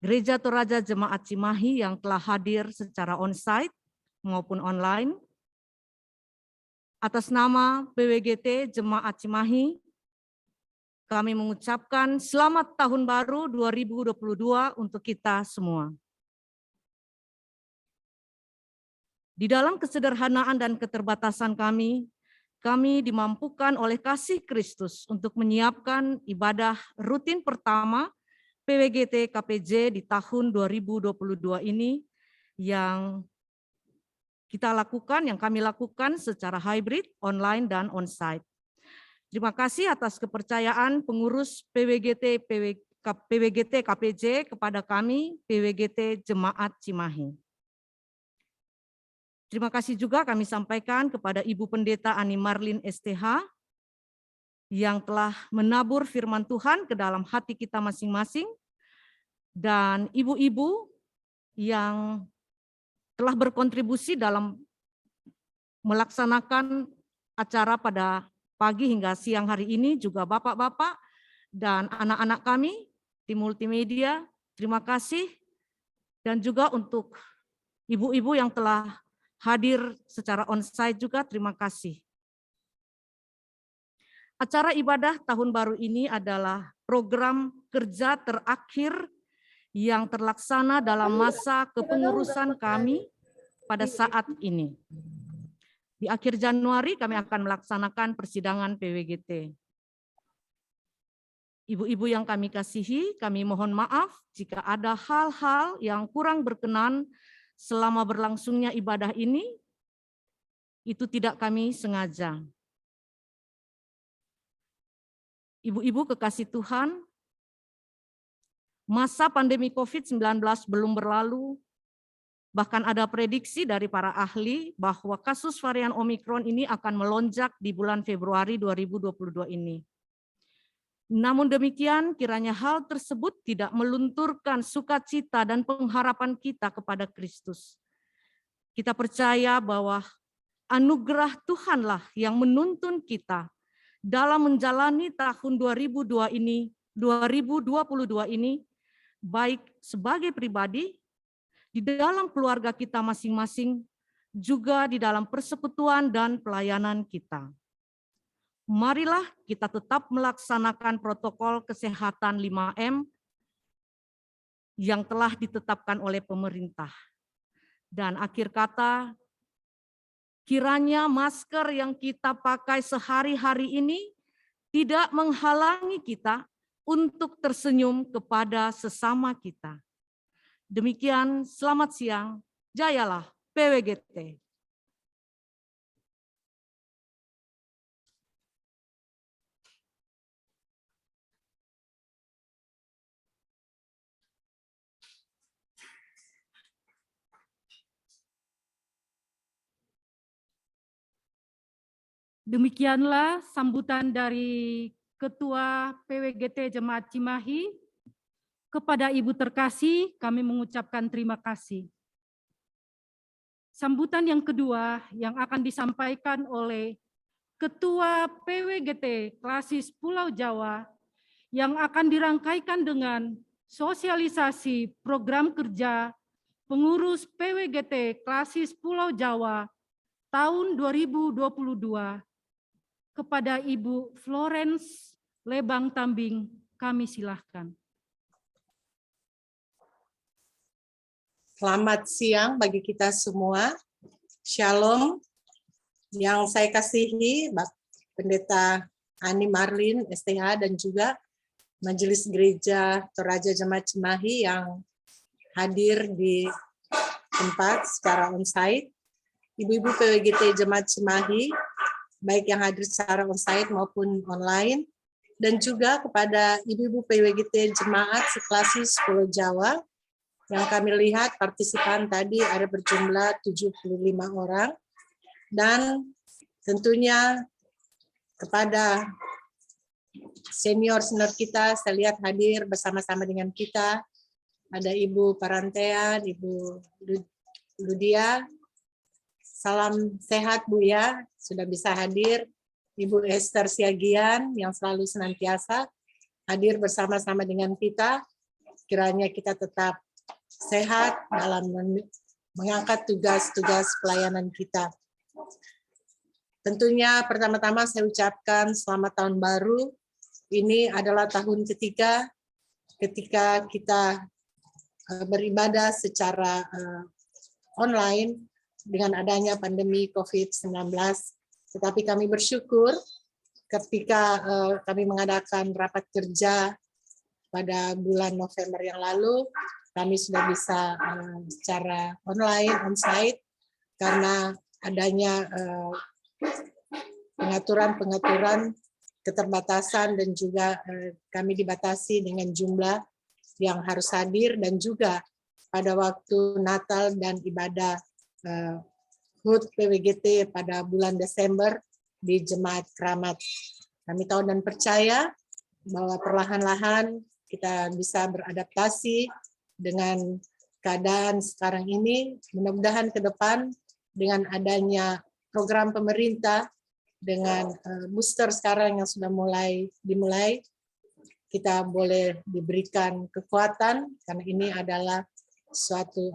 Gereja Toraja Jemaat Cimahi yang telah hadir secara onsite maupun online. Atas nama PWGT Jemaat Cimahi, kami mengucapkan selamat tahun baru 2022 untuk kita semua. Di dalam kesederhanaan dan keterbatasan kami dimampukan oleh kasih Kristus untuk menyiapkan ibadah rutin pertama PWGT KPJ di tahun 2022 ini yang kami lakukan secara hybrid, online dan onsite. Terima kasih atas kepercayaan pengurus PWGT KPJ kepada kami PWGT Jemaat Cimahi. Terima kasih juga kami sampaikan kepada Ibu Pendeta Ani Marlin STH yang telah menabur firman Tuhan ke dalam hati kita masing-masing, dan ibu-ibu yang telah berkontribusi dalam melaksanakan acara pada pagi hingga siang hari ini, juga bapak-bapak dan anak-anak kami di multimedia, terima kasih, dan juga untuk ibu-ibu yang telah hadir secara onsite juga, terima kasih. Acara ibadah tahun baru ini adalah program kerja terakhir yang terlaksana dalam masa kepengurusan kami pada saat ini. Di akhir Januari kami akan melaksanakan persidangan PWGT. Ibu-ibu yang kami kasihi, kami mohon maaf jika ada hal-hal yang kurang berkenan selama berlangsungnya ibadah ini, itu tidak kami sengaja. Ibu-ibu kekasih Tuhan, masa pandemi COVID-19 belum berlalu, bahkan ada prediksi dari para ahli bahwa kasus varian Omikron ini akan melonjak di bulan Februari 2022 ini. Namun demikian, kiranya hal tersebut tidak melunturkan sukacita dan pengharapan kita kepada Kristus. Kita percaya bahwa anugerah Tuhanlah yang menuntun kita dalam menjalani tahun 2022 ini, baik sebagai pribadi, di dalam keluarga kita masing-masing, juga di dalam persekutuan dan pelayanan kita. Marilah kita tetap melaksanakan protokol kesehatan 5M yang telah ditetapkan oleh pemerintah. Dan akhir kata, kiranya masker yang kita pakai sehari-hari ini tidak menghalangi kita untuk tersenyum kepada sesama kita. Demikian, selamat siang, jayalah PWGT. Demikianlah sambutan dari Ketua PWGT Jemaat Cimahi. Kepada Ibu terkasih, kami mengucapkan terima kasih. Sambutan yang kedua yang akan disampaikan oleh Ketua PWGT Klasis Pulau Jawa yang akan dirangkaikan dengan sosialisasi program kerja pengurus PWGT Klasis Pulau Jawa tahun 2022 kepada Ibu Florence Lebang Tambing, kami silahkan. Selamat siang bagi kita semua. Shalom. Yang saya kasihi Bapak Pendeta Ani Marlin, STH, dan juga Majelis Gereja Toraja Jemaat Cimahi yang hadir di tempat secara onsite. Ibu-ibu PWGT Jemaat Cimahi, baik yang hadir secara onsite maupun online, dan juga kepada ibu-ibu PWGT Jemaat Seklasis Pulau Jawa, yang kami lihat partisipan tadi ada berjumlah 75 orang, dan tentunya kepada senior-senior kita, saya lihat hadir bersama-sama dengan kita, ada Ibu Parantean, Ibu Ludia, salam sehat Bu ya, sudah bisa hadir, Ibu Esther Siagian yang selalu senantiasa hadir bersama-sama dengan kita, kiranya kita tetap sehat dalam mengangkat tugas-tugas pelayanan kita. Tentunya pertama-tama saya ucapkan selamat tahun baru. Ini adalah tahun ketiga ketika kita beribadah secara online dengan adanya pandemi COVID-19. Tetapi kami bersyukur ketika kami mengadakan rapat kerja pada bulan November yang lalu, kami sudah bisa secara online, onsite, karena adanya pengaturan-pengaturan keterbatasan dan juga kami dibatasi dengan jumlah yang harus hadir, dan juga pada waktu Natal dan ibadah HUT PWGT pada bulan Desember di Jemaat Keramat. Kami tahu dan percaya bahwa perlahan-lahan kita bisa beradaptasi dengan keadaan sekarang ini. Mudah-mudahan ke depan dengan adanya program pemerintah, dengan booster sekarang yang sudah dimulai, kita boleh diberikan kekuatan, karena ini adalah suatu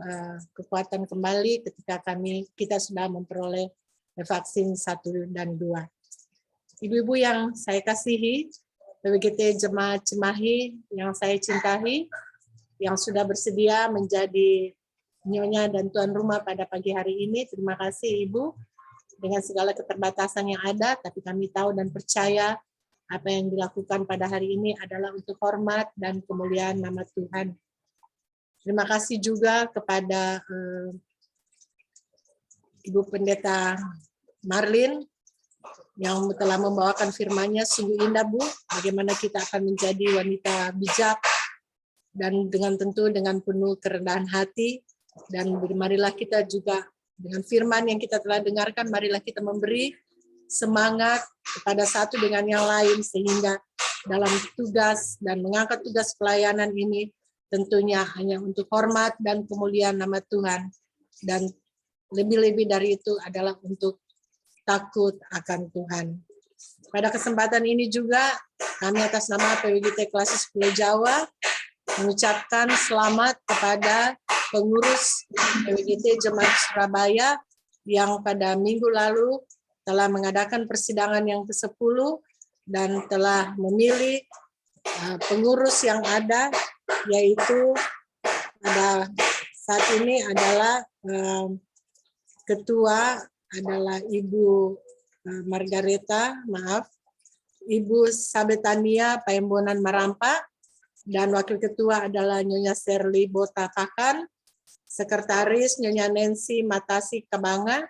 kekuatan kembali ketika kita sudah memperoleh vaksin 1 dan 2. Ibu-ibu yang saya kasihi, PWGT Jemaat Cimahi yang saya cintai, yang sudah bersedia menjadi nyonya dan tuan rumah pada pagi hari ini. Terima kasih Ibu, dengan segala keterbatasan yang ada, tapi kami tahu dan percaya apa yang dilakukan pada hari ini adalah untuk hormat dan kemuliaan nama Tuhan. Terima kasih juga kepada Ibu Pendeta Marlin yang telah membawakan firman-Nya. Sungguh indah, Bu, bagaimana kita akan menjadi wanita bijak dan tentu dengan penuh kerendahan hati. Dan marilah kita juga dengan firman yang kita telah dengarkan, marilah kita memberi semangat kepada satu dengan yang lain, sehingga dalam tugas dan mengangkat tugas pelayanan ini tentunya hanya untuk hormat dan kemuliaan nama Tuhan. Dan lebih-lebih dari itu adalah untuk takut akan Tuhan. Pada kesempatan ini juga kami atas nama PWGT Klasis Pulau Jawa mengucapkan selamat kepada pengurus PWGT Jemaat Surabaya yang pada minggu lalu telah mengadakan persidangan yang ke-10 dan telah memilih pengurus yang ada, yaitu pada saat ini adalah ketua adalah Ibu Margareta, Ibu Sabetania Paembonan Marampa, dan wakil ketua adalah Nyonya Serli Botakakan, sekretaris Nyonya Nancy Matasi Kabanga,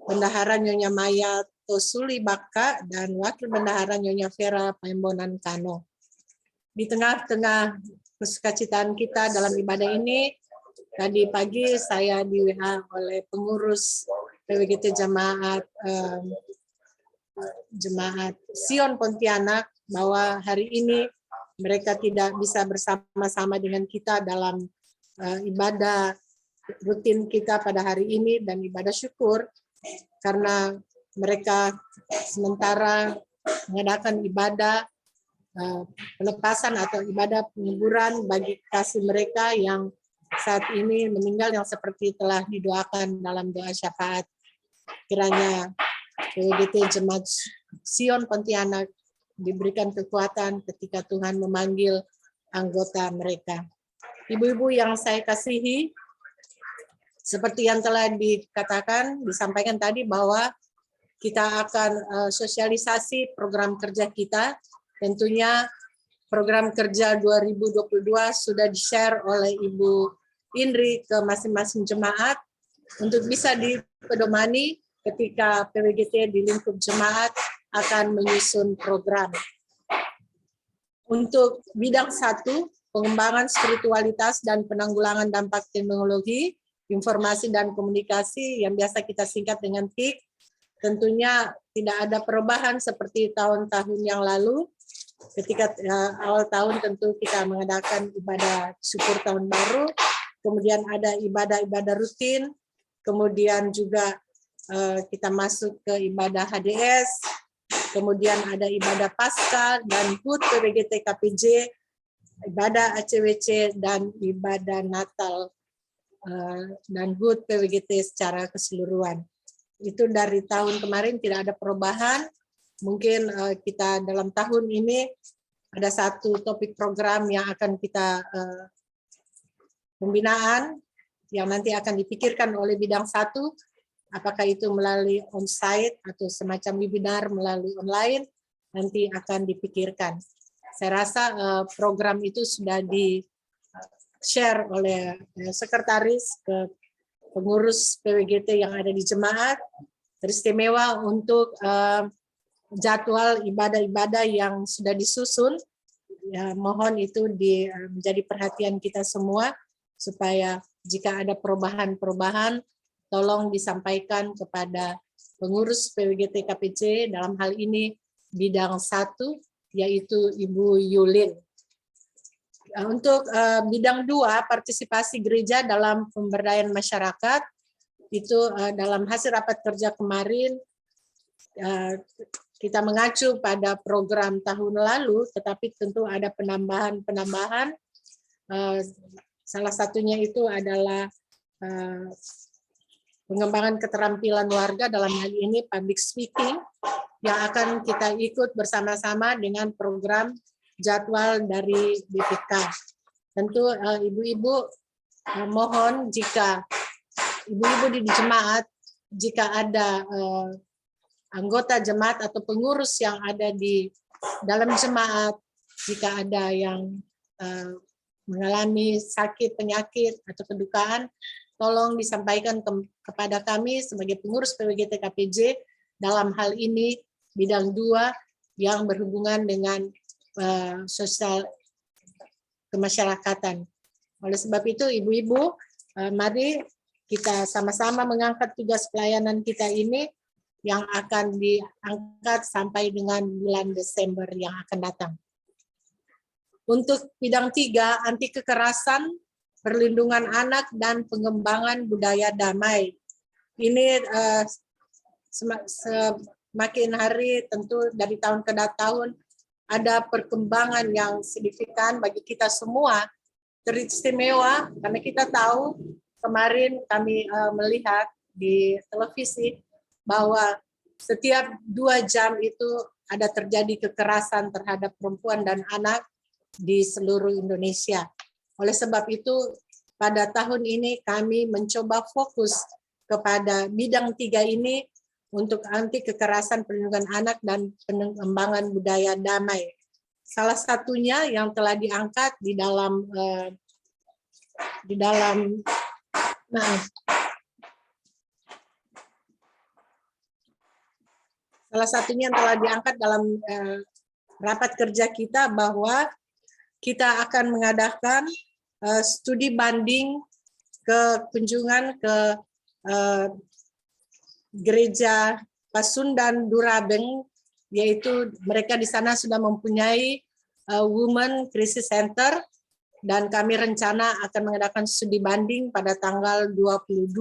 bendahara Nyonya Maya Tosuli Baka, dan wakil bendahara Nyonya Vera Paembonan Kano. Di tengah-tengah kesukacitaan kita dalam ibadah ini, tadi pagi saya di WA oleh pengurus PWGT Jemaat Sion Pontianak bahwa hari ini mereka tidak bisa bersama-sama dengan kita dalam ibadah rutin kita pada hari ini dan ibadah syukur, karena mereka sementara mengadakan ibadah pelepasan atau ibadah penguburan bagi kasih mereka yang saat ini meninggal, yang seperti telah didoakan dalam doa syafaat. Kiranya PWGT Jemaat Sion Pontianak diberikan kekuatan ketika Tuhan memanggil anggota mereka. Ibu-ibu yang saya kasihi, seperti yang telah disampaikan tadi bahwa kita akan sosialisasi program kerja kita. Tentunya program kerja 2022 sudah di-share oleh Ibu Indri ke masing-masing jemaat untuk bisa dipedomani ketika PWGT di lingkup jemaat akan menyusun program. Untuk bidang 1, pengembangan spiritualitas dan penanggulangan dampak teknologi, informasi dan komunikasi yang biasa kita singkat dengan TIK, tentunya tidak ada perubahan seperti tahun-tahun yang lalu. Ketika awal tahun tentu kita mengadakan ibadah syukur tahun baru, kemudian ada ibadah-ibadah rutin, kemudian juga kita masuk ke ibadah HDS, kemudian ada ibadah Paskah dan HUT PWGT KPJ, ibadah ACWC, dan ibadah Natal dan HUT PWGT secara keseluruhan. Itu dari tahun kemarin tidak ada perubahan. Mungkin kita dalam tahun ini ada satu topik program yang akan kita pembinaan yang nanti akan dipikirkan oleh bidang 1, apakah itu melalui on-site atau semacam webinar melalui online, nanti akan dipikirkan. Saya rasa program itu sudah di-share oleh sekretaris ke pengurus PWGT yang ada di jemaat, teristimewa untuk jadwal ibadah-ibadah yang sudah disusun. Ya, mohon itu menjadi perhatian kita semua, supaya jika ada perubahan-perubahan, tolong disampaikan kepada pengurus PWGT KPC, dalam hal ini bidang 1, yaitu Ibu Yulin. Untuk bidang 2, partisipasi gereja dalam pemberdayaan masyarakat, itu dalam hasil rapat kerja kemarin, kita mengacu pada program tahun lalu, tetapi tentu ada penambahan-penambahan. Salah satunya itu adalah pengembangan keterampilan warga, dalam hal ini public speaking, yang akan kita ikut bersama-sama dengan program jadwal dari BPK. Tentu ibu-ibu mohon jika ibu-ibu di jemaat, jika ada anggota jemaat atau pengurus yang ada di dalam jemaat, jika ada yang mengalami sakit, penyakit, atau kedukaan, tolong disampaikan kepada kami sebagai pengurus PWGT KPJ. Dalam hal ini bidang 2 yang berhubungan dengan sosial kemasyarakatan. Oleh sebab itu, ibu-ibu, mari kita sama-sama mengangkat tugas pelayanan kita ini yang akan diangkat sampai dengan bulan Desember yang akan datang. Untuk bidang 3, anti kekerasan, perlindungan anak, dan pengembangan budaya damai. Ini semakin hari tentu dari tahun ke tahun ada perkembangan yang signifikan bagi kita semua, teristimewa karena kita tahu kemarin kami melihat di televisi bahwa setiap 2 jam itu ada terjadi kekerasan terhadap perempuan dan anak di seluruh Indonesia. Oleh sebab itu, pada tahun ini kami mencoba fokus kepada bidang 3 ini untuk anti kekerasan, perlindungan anak, dan pengembangan budaya damai. Salah satunya yang telah diangkat di dalam salah satunya yang telah diangkat dalam rapat kerja kita bahwa kita akan mengadakan studi banding kunjungan ke gereja Pasundan Durabeng, yaitu mereka di sana sudah mempunyai Women Crisis Center, dan kami rencana akan mengadakan studi banding pada tanggal 22.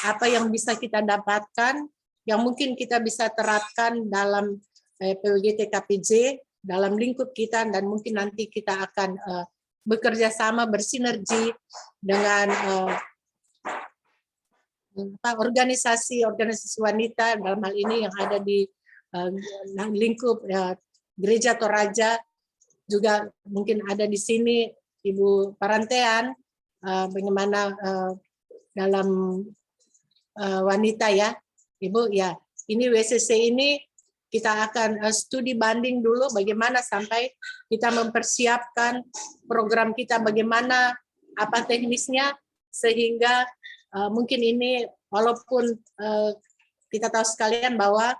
Apa yang bisa kita dapatkan, yang mungkin kita bisa terapkan dalam PWGT KPJ, dalam lingkup kita, dan mungkin nanti kita akan bekerja sama, bersinergi dengan organisasi wanita dalam hal ini yang ada di lingkup Gereja Toraja, juga mungkin ada di sini Ibu Parantean, bagaimana dalam wanita ya, Ibu ya. Ini WCC ini kita akan studi banding dulu bagaimana sampai kita mempersiapkan program kita, bagaimana apa teknisnya, sehingga mungkin ini walaupun kita tahu sekalian bahwa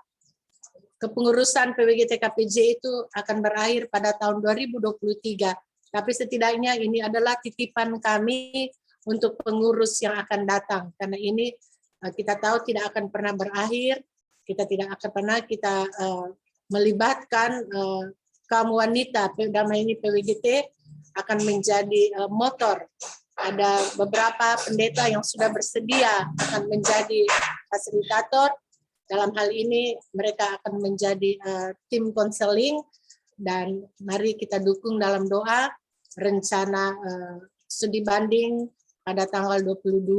kepengurusan PWGT KPJ itu akan berakhir pada tahun 2023. Tapi setidaknya ini adalah titipan kami untuk pengurus yang akan datang. Karena ini kita tahu tidak akan pernah berakhir, kita tidak akan pernah kita melibatkan kaum wanita, dalam ini PWGT akan menjadi motor. Ada beberapa pendeta yang sudah bersedia akan menjadi fasilitator. Dalam hal ini mereka akan menjadi tim konseling, dan mari kita dukung dalam doa rencana studi banding pada tanggal 22,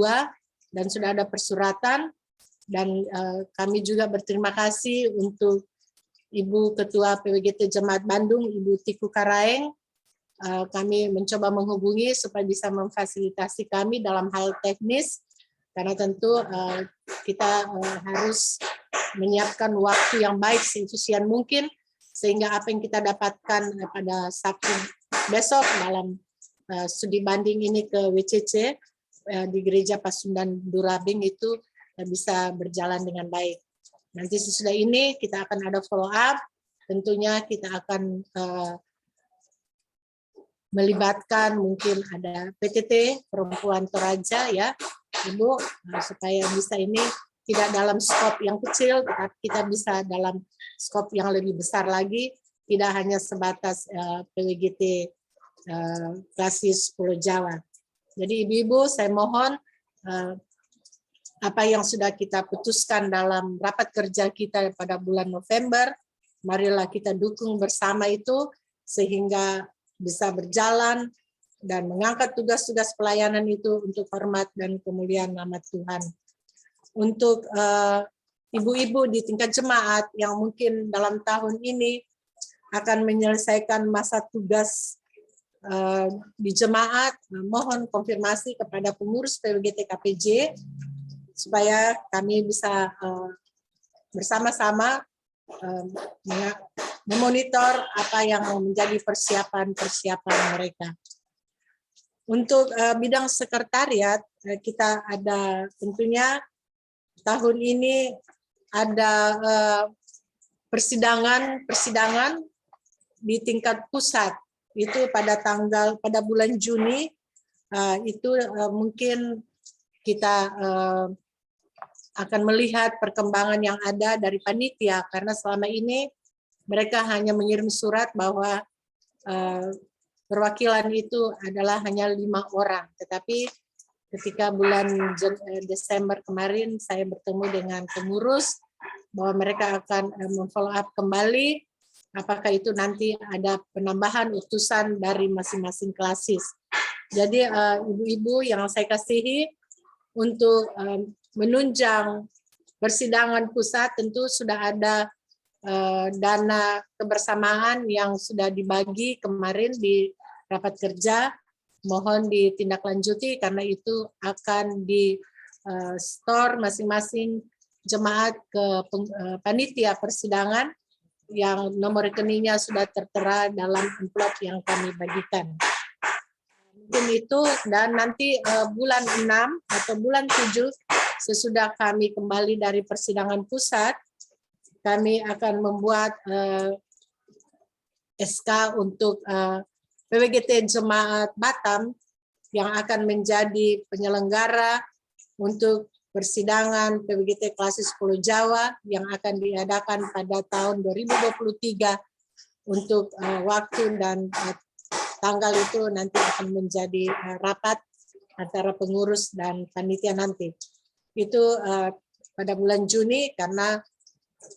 dan sudah ada persuratan, dan kami juga berterima kasih untuk Ibu Ketua PWGT Jemaat Bandung, Ibu Tiku Karaeng. Kami mencoba menghubungi supaya bisa memfasilitasi kami dalam hal teknis, karena tentu kita harus menyiapkan waktu yang baik seefisien mungkin, sehingga apa yang kita dapatkan pada Sabtu besok dalam studi banding ini ke WCC di Gereja Pasundan Durabeng itu bisa berjalan dengan baik. Nanti sesudah ini kita akan ada follow up, tentunya kita akan melibatkan mungkin ada PTT Perempuan Toraja ya Ibu, supaya bisa ini tidak dalam skop yang kecil, tetapi kita bisa dalam skop yang lebih besar lagi, tidak hanya sebatas PWGT Klasis Pulau Jawa. Jadi Ibu-Ibu, saya mohon apa yang sudah kita putuskan dalam rapat kerja kita pada bulan November, marilah kita dukung bersama itu sehingga bisa berjalan dan mengangkat tugas-tugas pelayanan itu untuk hormat dan kemuliaan nama Tuhan. Untuk ibu-ibu di tingkat jemaat yang mungkin dalam tahun ini akan menyelesaikan masa tugas di jemaat, mohon konfirmasi kepada pengurus PWGT KPJ supaya kami bisa bersama-sama memonitor apa yang menjadi persiapan mereka. Untuk bidang sekretariat, kita ada tentunya tahun ini ada persidangan di tingkat pusat itu pada bulan Juni itu mungkin kita akan melihat perkembangan yang ada dari panitia, karena selama ini mereka hanya mengirim surat bahwa perwakilan itu adalah hanya 5 orang. Tetapi ketika bulan Desember kemarin saya bertemu dengan pengurus bahwa mereka akan memfollow up kembali apakah itu nanti ada penambahan utusan dari masing-masing klasis. Jadi ibu-ibu yang saya kasihi, untuk menunjang persidangan pusat tentu sudah ada dana kebersamaan yang sudah dibagi kemarin di rapat kerja. Mohon ditindaklanjuti karena itu akan di store masing-masing jemaat ke panitia persidangan yang nomor rekeningnya sudah tertera dalam amplop yang kami bagikan. Mungkin itu, dan nanti bulan 6 atau bulan 7 sesudah kami kembali dari persidangan pusat, kami akan membuat SK untuk PWGT Jemaat Batam yang akan menjadi penyelenggara untuk persidangan PWGT Klasis Pulau Jawa yang akan diadakan pada tahun 2023 untuk waktu dan tanggal itu nanti akan menjadi rapat antara pengurus dan panitia nanti. Itu pada bulan Juni karena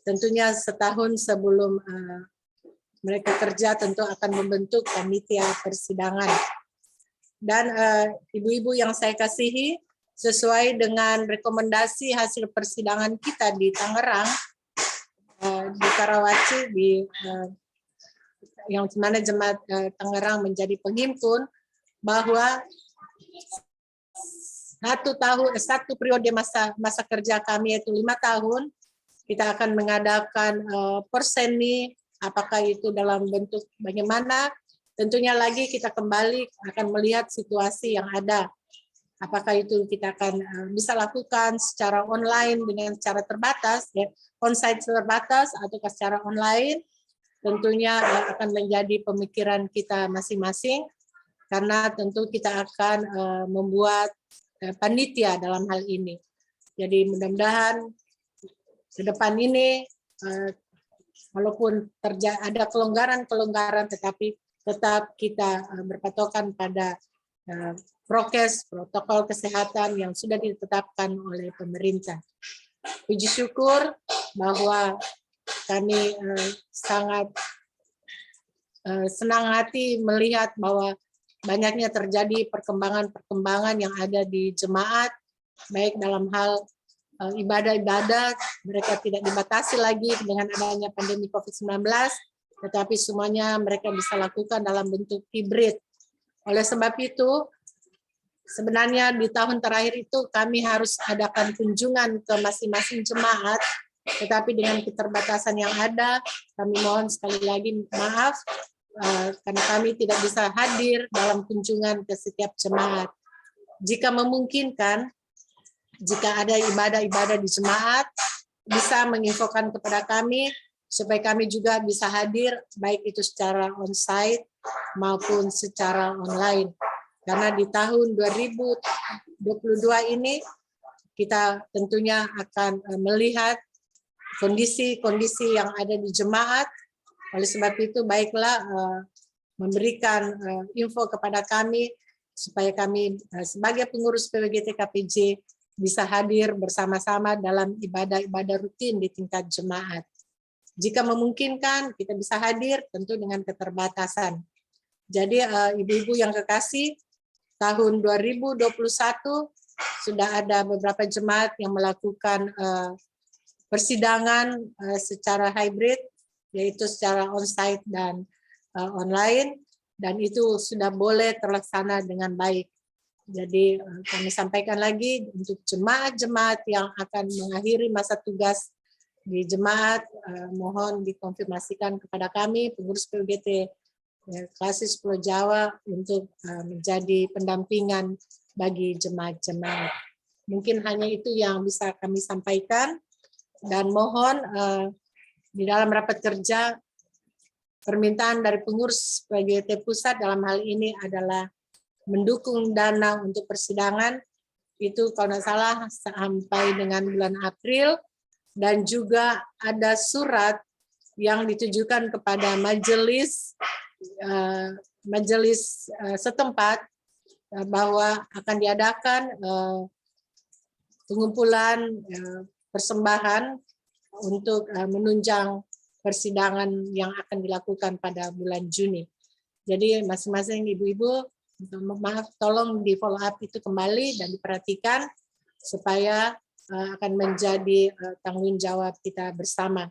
tentunya setahun sebelum mereka kerja tentu akan membentuk panitia persidangan. Dan ibu-ibu yang saya kasihi, sesuai dengan rekomendasi hasil persidangan kita di Tangerang, di Karawaci, yang mana jemaat Tangerang menjadi penghimpun, bahwa satu periode masa kerja kami yaitu 5 tahun, kita akan mengadakan porseni, apakah itu dalam bentuk bagaimana, tentunya lagi kita kembali akan melihat situasi yang ada. Apakah itu kita akan bisa lakukan secara online dengan cara terbatas, ya, onsite terbatas, atau secara online, tentunya akan menjadi pemikiran kita masing-masing, karena tentu kita akan membuat panitia dalam hal ini. Jadi mudah-mudahan ke depan ini, walaupun ada kelonggaran-kelonggaran, tetapi tetap kita berpatokan pada prokes, protokol kesehatan yang sudah ditetapkan oleh pemerintah. Puji syukur bahwa kami sangat senang hati melihat bahwa banyaknya terjadi perkembangan-perkembangan yang ada di jemaat, baik dalam hal ibadah-ibadah, mereka tidak dibatasi lagi dengan adanya pandemi COVID-19, tetapi semuanya mereka bisa lakukan dalam bentuk hibrid. Oleh sebab itu, sebenarnya di tahun terakhir itu kami harus adakan kunjungan ke masing-masing jemaat, tetapi dengan keterbatasan yang ada, kami mohon sekali lagi maaf, karena kami tidak bisa hadir dalam kunjungan ke setiap jemaat. Jika memungkinkan, jika ada ibadah-ibadah di jemaat, bisa menginfokan kepada kami, supaya kami juga bisa hadir, baik itu secara onsite maupun secara online. Karena di tahun 2022 ini, kita tentunya akan melihat kondisi-kondisi yang ada di jemaat. Oleh sebab itu, baiklah memberikan info kepada kami, supaya kami sebagai pengurus PWGT KPJ bisa hadir bersama-sama dalam ibadah-ibadah rutin di tingkat jemaat. Jika memungkinkan, kita bisa hadir tentu dengan keterbatasan. Jadi ibu-ibu yang kekasih, tahun 2021 sudah ada beberapa jemaat yang melakukan persidangan secara hybrid, yaitu secara onsite dan online, dan itu sudah boleh terlaksana dengan baik. Jadi kami sampaikan lagi untuk jemaat-jemaat yang akan mengakhiri masa tugas di jemaat, mohon dikonfirmasikan kepada kami, pengurus PWGT Klasis Pulau Jawa, untuk menjadi pendampingan bagi jemaat-jemaat. Mungkin hanya itu yang bisa kami sampaikan, dan mohon Di dalam rapat kerja, permintaan dari pengurus PWGT Pusat dalam hal ini adalah mendukung dana untuk persidangan, itu kalau tidak salah sampai dengan bulan April, dan juga ada surat yang ditujukan kepada majelis setempat bahwa akan diadakan pengumpulan persembahan untuk menunjang persidangan yang akan dilakukan pada bulan Juni. Jadi masing-masing ibu-ibu, maaf, tolong di follow up itu kembali dan diperhatikan supaya akan menjadi tanggung jawab kita bersama.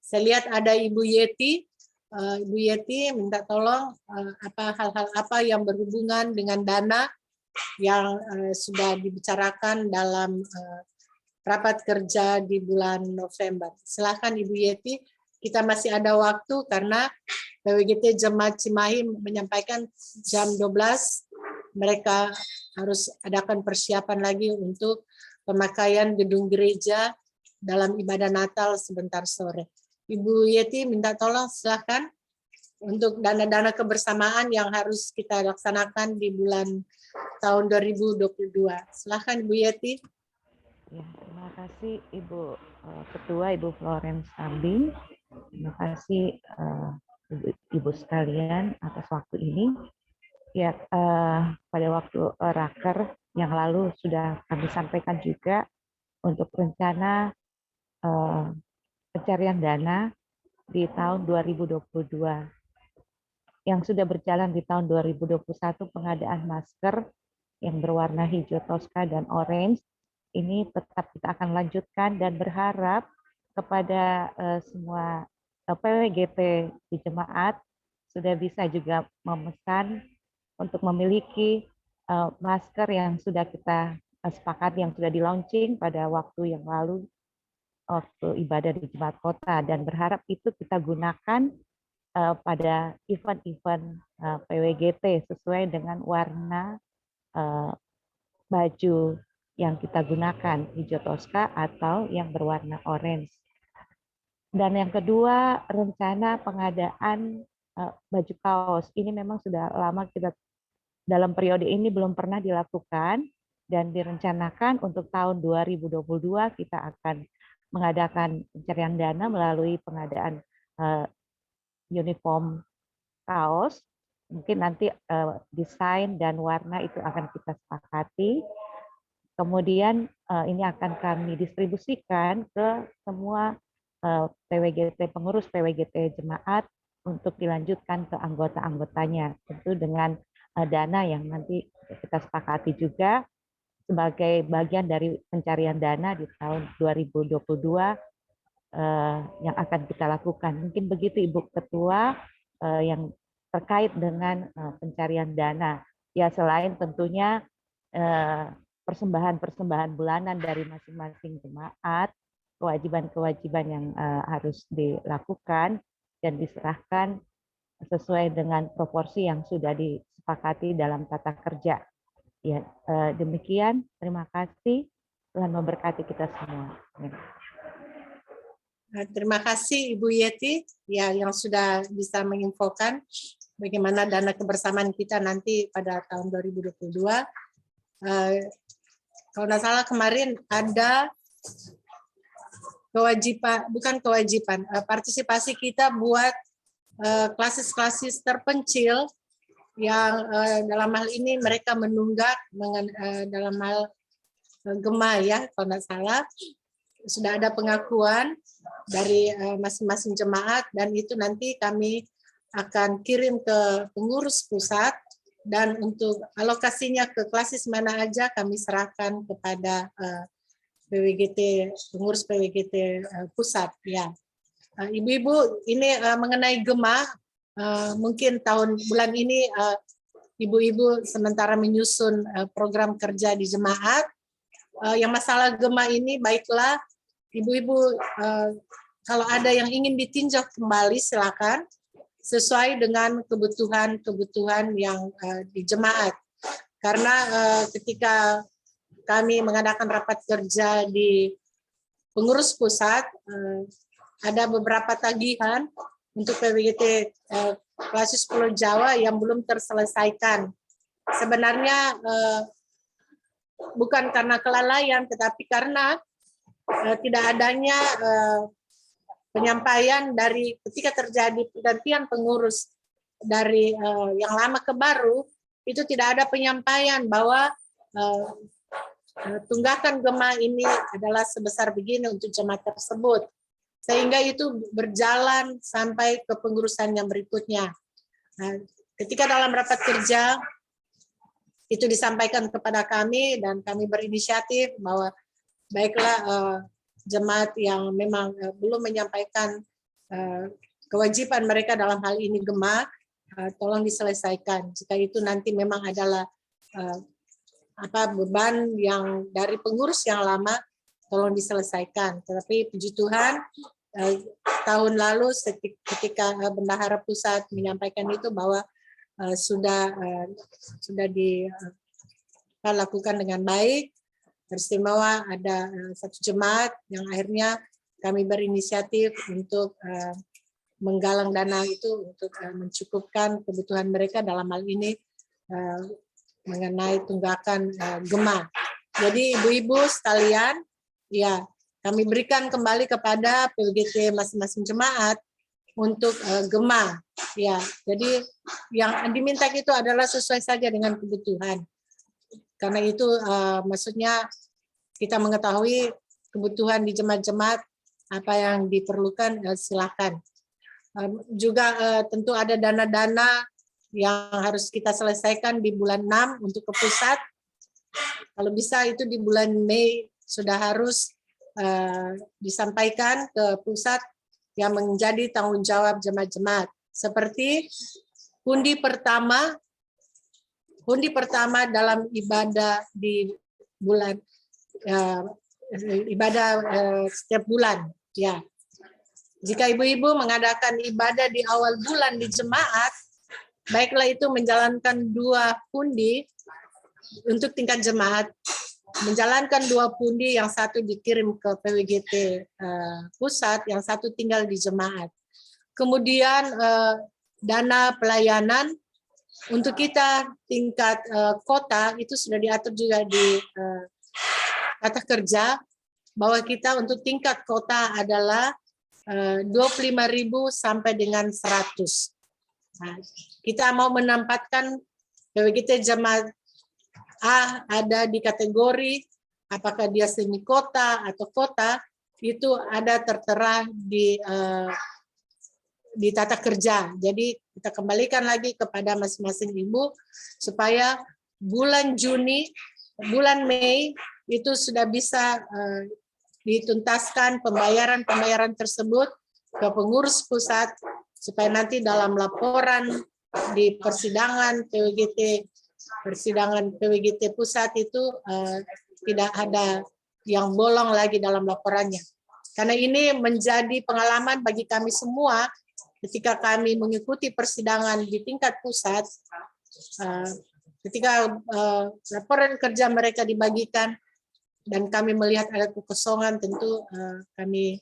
Saya lihat ada Ibu Yeti. Ibu Yeti minta tolong hal-hal apa yang berhubungan dengan dana yang sudah dibicarakan dalam rapat kerja di bulan November. Silakan Ibu Yeti, kita masih ada waktu karena PWGT Jemaat Cimahi menyampaikan jam 12 mereka harus adakan persiapan lagi untuk pemakaian gedung gereja dalam ibadah Natal sebentar sore. Ibu Yeti minta tolong silakan untuk dana-dana kebersamaan yang harus kita laksanakan di bulan tahun 2022. Silakan Ibu Yeti. Ya, terima kasih Ibu Ketua, Ibu Florence Tambing. Terima kasih Ibu sekalian atas waktu ini. Ya, pada waktu raker yang lalu sudah kami sampaikan juga untuk rencana pencarian dana di tahun 2022. Yang sudah berjalan di tahun 2021 pengadaan masker yang berwarna hijau toska dan orange ini tetap kita akan lanjutkan dan berharap kepada semua PWGT di jemaat sudah bisa juga memesan untuk memiliki masker yang sudah kita sepakati, yang sudah di-launching pada waktu yang lalu, waktu ibadah di jemaat kota, dan berharap itu kita gunakan pada event-event PWGT sesuai dengan warna baju yang kita gunakan, hijau toska atau yang berwarna orange. Dan yang kedua, rencana pengadaan baju kaos. Ini memang sudah lama kita dalam periode ini belum pernah dilakukan dan direncanakan untuk tahun 2022 kita akan mengadakan pencarian dana melalui pengadaan uniform kaos. Mungkin nanti desain dan warna itu akan kita sepakati. Kemudian ini akan kami distribusikan ke semua PWGT, pengurus PWGT jemaat untuk dilanjutkan ke anggota-anggotanya. Tentu dengan dana yang nanti kita sepakati juga sebagai bagian dari pencarian dana di tahun 2022 yang akan kita lakukan. Mungkin begitu Ibu Ketua yang terkait dengan pencarian dana. Ya, selain tentunya persembahan-persembahan bulanan dari masing-masing jemaat, kewajiban-kewajiban yang harus dilakukan dan diserahkan sesuai dengan proporsi yang sudah disepakati dalam tata kerja. Ya, demikian. Terima kasih. Tuhan memberkati kita semua. Terima kasih Ibu Yeti ya yang sudah bisa menginfokan bagaimana dana kebersamaan kita nanti pada tahun 2022. Kalau nggak salah kemarin ada partisipasi kita buat klasis-klasis terpencil yang dalam hal ini mereka menunggak dalam hal Gema ya, kalau nggak salah sudah ada pengakuan dari masing-masing jemaat dan itu nanti kami akan kirim ke pengurus pusat. Dan untuk alokasinya ke klasis mana aja kami serahkan kepada PWGT, pengurus PWGT pusat. Ya, Ibu-ibu ini mengenai Gema, mungkin bulan ini Ibu-ibu sementara menyusun program kerja di jemaat. Yang masalah Gema ini baiklah Ibu-ibu kalau ada yang ingin ditinjau kembali silakan. Sesuai dengan kebutuhan yang di jemaat. Karena ketika kami mengadakan rapat kerja di pengurus pusat, ada beberapa tagihan untuk PWGT Klasis Pulau Jawa yang belum terselesaikan. Sebenarnya bukan karena kelalaian, tetapi karena tidak adanya penyampaian dari ketika terjadi pergantian pengurus dari yang lama ke baru, itu tidak ada penyampaian bahwa tunggakan gema ini adalah sebesar begini untuk jemaat tersebut. Sehingga itu berjalan sampai ke pengurusan yang berikutnya. Nah, ketika dalam rapat kerja itu disampaikan kepada kami dan kami berinisiatif bahwa baiklah jemaat yang memang belum menyampaikan kewajiban mereka dalam hal ini gema, tolong diselesaikan. Jika itu nanti memang adalah beban yang dari pengurus yang lama, tolong diselesaikan. Tetapi puji Tuhan, tahun lalu ketika Bendahara Pusat menyampaikan itu bahwa sudah dilakukan dengan baik. Teristimewa ada satu jemaat yang akhirnya kami berinisiatif untuk menggalang dana itu untuk mencukupkan kebutuhan mereka dalam hal ini mengenai tunggakan gema. Jadi ibu-ibu sekalian, ya kami berikan kembali kepada PWGT masing-masing jemaat untuk gema. Ya, jadi yang diminta itu adalah sesuai saja dengan kebutuhan. Karena itu maksudnya kita mengetahui kebutuhan di jemaat-jemaat apa yang diperlukan, silakan. Juga tentu ada dana-dana yang harus kita selesaikan di bulan 6 untuk ke pusat. Kalau bisa itu di bulan Mei sudah harus disampaikan ke pusat yang menjadi tanggung jawab jemaat-jemaat. Seperti hundi pertama dalam ibadah di bulan setiap bulan. Ya, jika ibu-ibu mengadakan ibadah di awal bulan di jemaat, baiklah itu menjalankan 2 hundi untuk tingkat jemaat. Menjalankan 2 pundi, yang satu dikirim ke PWGT pusat, yang satu tinggal di jemaat. Kemudian dana pelayanan untuk kita tingkat kota itu sudah diatur juga di tata kerja bahwa kita untuk tingkat kota adalah 25.000 sampai dengan 100. Nah, kita mau menempatkan PWGT jemaat A ada di kategori apakah dia semi kota atau kota, itu ada tertera di tata kerja. Jadi kita kembalikan lagi kepada masing-masing ibu supaya bulan Juni, bulan Mei itu sudah bisa dituntaskan pembayaran tersebut ke pengurus pusat supaya nanti dalam laporan di persidangan PWGT pusat itu tidak ada yang bolong lagi dalam laporannya. Karena ini menjadi pengalaman bagi kami semua ketika kami mengikuti persidangan di tingkat pusat, ketika laporan kerja mereka dibagikan dan kami melihat ada kekosongan, tentu kami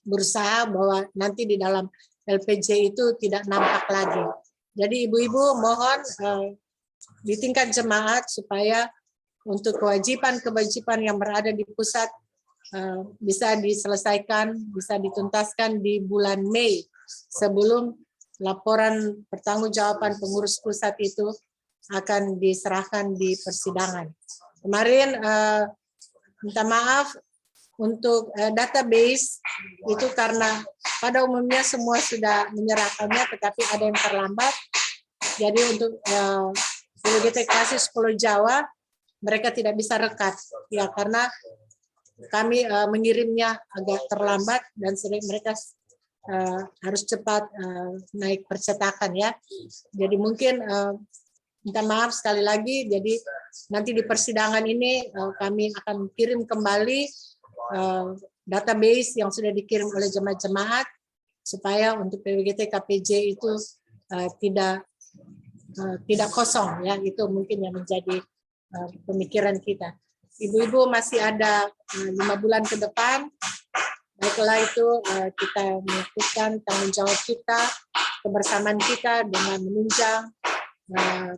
berusaha bahwa nanti di dalam LPJ itu tidak nampak lagi. Jadi ibu-ibu mohon di tingkat jemaat supaya untuk kewajiban yang berada di pusat bisa diselesaikan, bisa dituntaskan di bulan Mei sebelum laporan pertanggungjawaban pengurus pusat itu akan diserahkan di persidangan. Kemarin minta maaf untuk database itu karena pada umumnya semua sudah menyerahkannya, tetapi ada yang terlambat. Jadi untuk PWGT Klasis Pulau Jawa mereka tidak bisa rekat, ya karena kami mengirimnya agak terlambat dan sering mereka harus cepat naik percetakan ya. Jadi mungkin minta maaf sekali lagi. Jadi nanti di persidangan ini kami akan kirim kembali database yang sudah dikirim oleh jemaat-jemaat supaya untuk PWGT KPJ itu tidak kosong ya. Itu mungkin yang menjadi pemikiran kita. Ibu-ibu masih ada 5 bulan ke depan. Baiklah itu kita melakukan tanggung jawab kita, kebersamaan kita dengan menunjang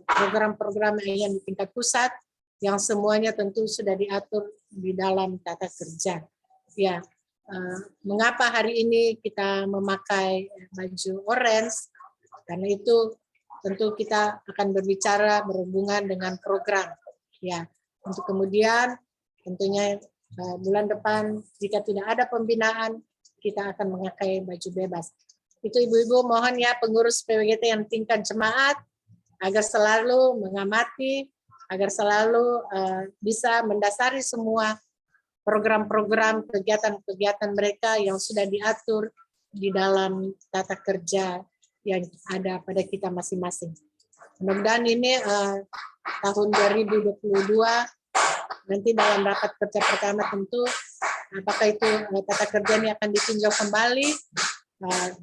program-program yang di tingkat pusat yang semuanya tentu sudah diatur di dalam tata kerja. Ya, mengapa hari ini kita memakai baju orange? Karena itu tentu kita akan berbicara berhubungan dengan program. Ya, untuk kemudian tentunya bulan depan jika tidak ada pembinaan kita akan memakai baju bebas. Itu ibu-ibu mohon ya pengurus PWGT yang tingkat jemaat agar selalu mengamati, agar selalu bisa mendasari semua program-program kegiatan-kegiatan mereka yang sudah diatur di dalam tata kerja yang ada pada kita masing-masing. Mudah-mudahan ini tahun 2022 nanti dalam rapat kerja pertama tentu apakah itu tata kerja ini akan ditinjau kembali,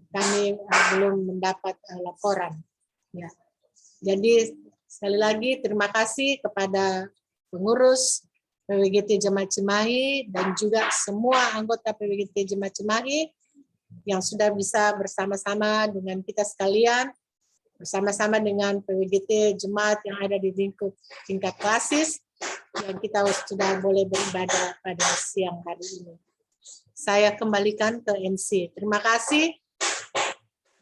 kami belum mendapat laporan. Ya. Jadi sekali lagi terima kasih kepada pengurus PWGT Jemaat Cimahi dan juga semua anggota PWGT Jemaat Cimahi yang sudah bisa bersama-sama dengan kita sekalian, bersama-sama dengan PWGT Jemaat yang ada di lingkup tingkat klasis, yang kita sudah boleh beribadah pada siang hari ini. Saya kembalikan ke MC. Terima kasih.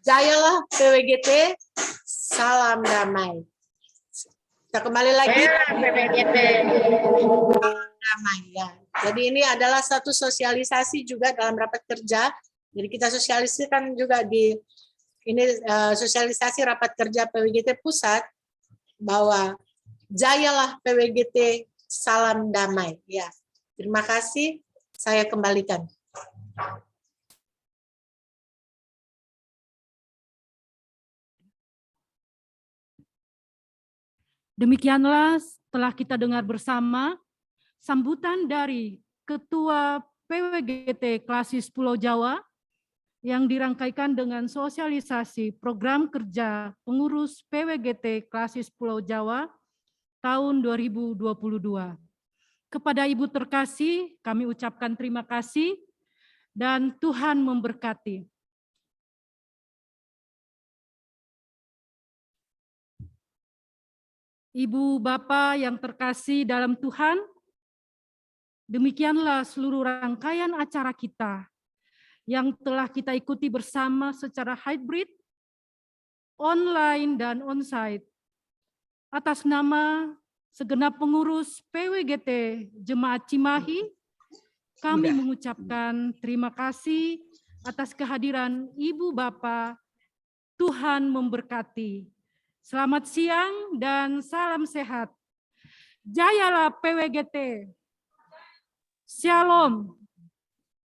Jayalah PWGT, salam damai. Kita kembali lagi. PWGT. Damai ya. Jadi ini adalah satu sosialisasi juga dalam rapat kerja. Jadi kita sosialisasikan juga di ini sosialisasi rapat kerja PWGT pusat bahwa jayalah PWGT, salam damai. Ya, terima kasih. Saya kembalikan. Demikianlah setelah kita dengar bersama sambutan dari Ketua PWGT Klasis Pulau Jawa yang dirangkaikan dengan sosialisasi program kerja pengurus PWGT Klasis Pulau Jawa tahun 2022. Kepada Ibu terkasih, kami ucapkan terima kasih dan Tuhan memberkati. Ibu Bapak yang terkasih dalam Tuhan, demikianlah seluruh rangkaian acara kita yang telah kita ikuti bersama secara hybrid, online, dan onsite. Atas nama segenap pengurus PWGT Jemaat Cimahi, kami mengucapkan terima kasih atas kehadiran Ibu Bapak. Tuhan memberkati. Selamat siang dan salam sehat. Jayalah PWGT. Shalom.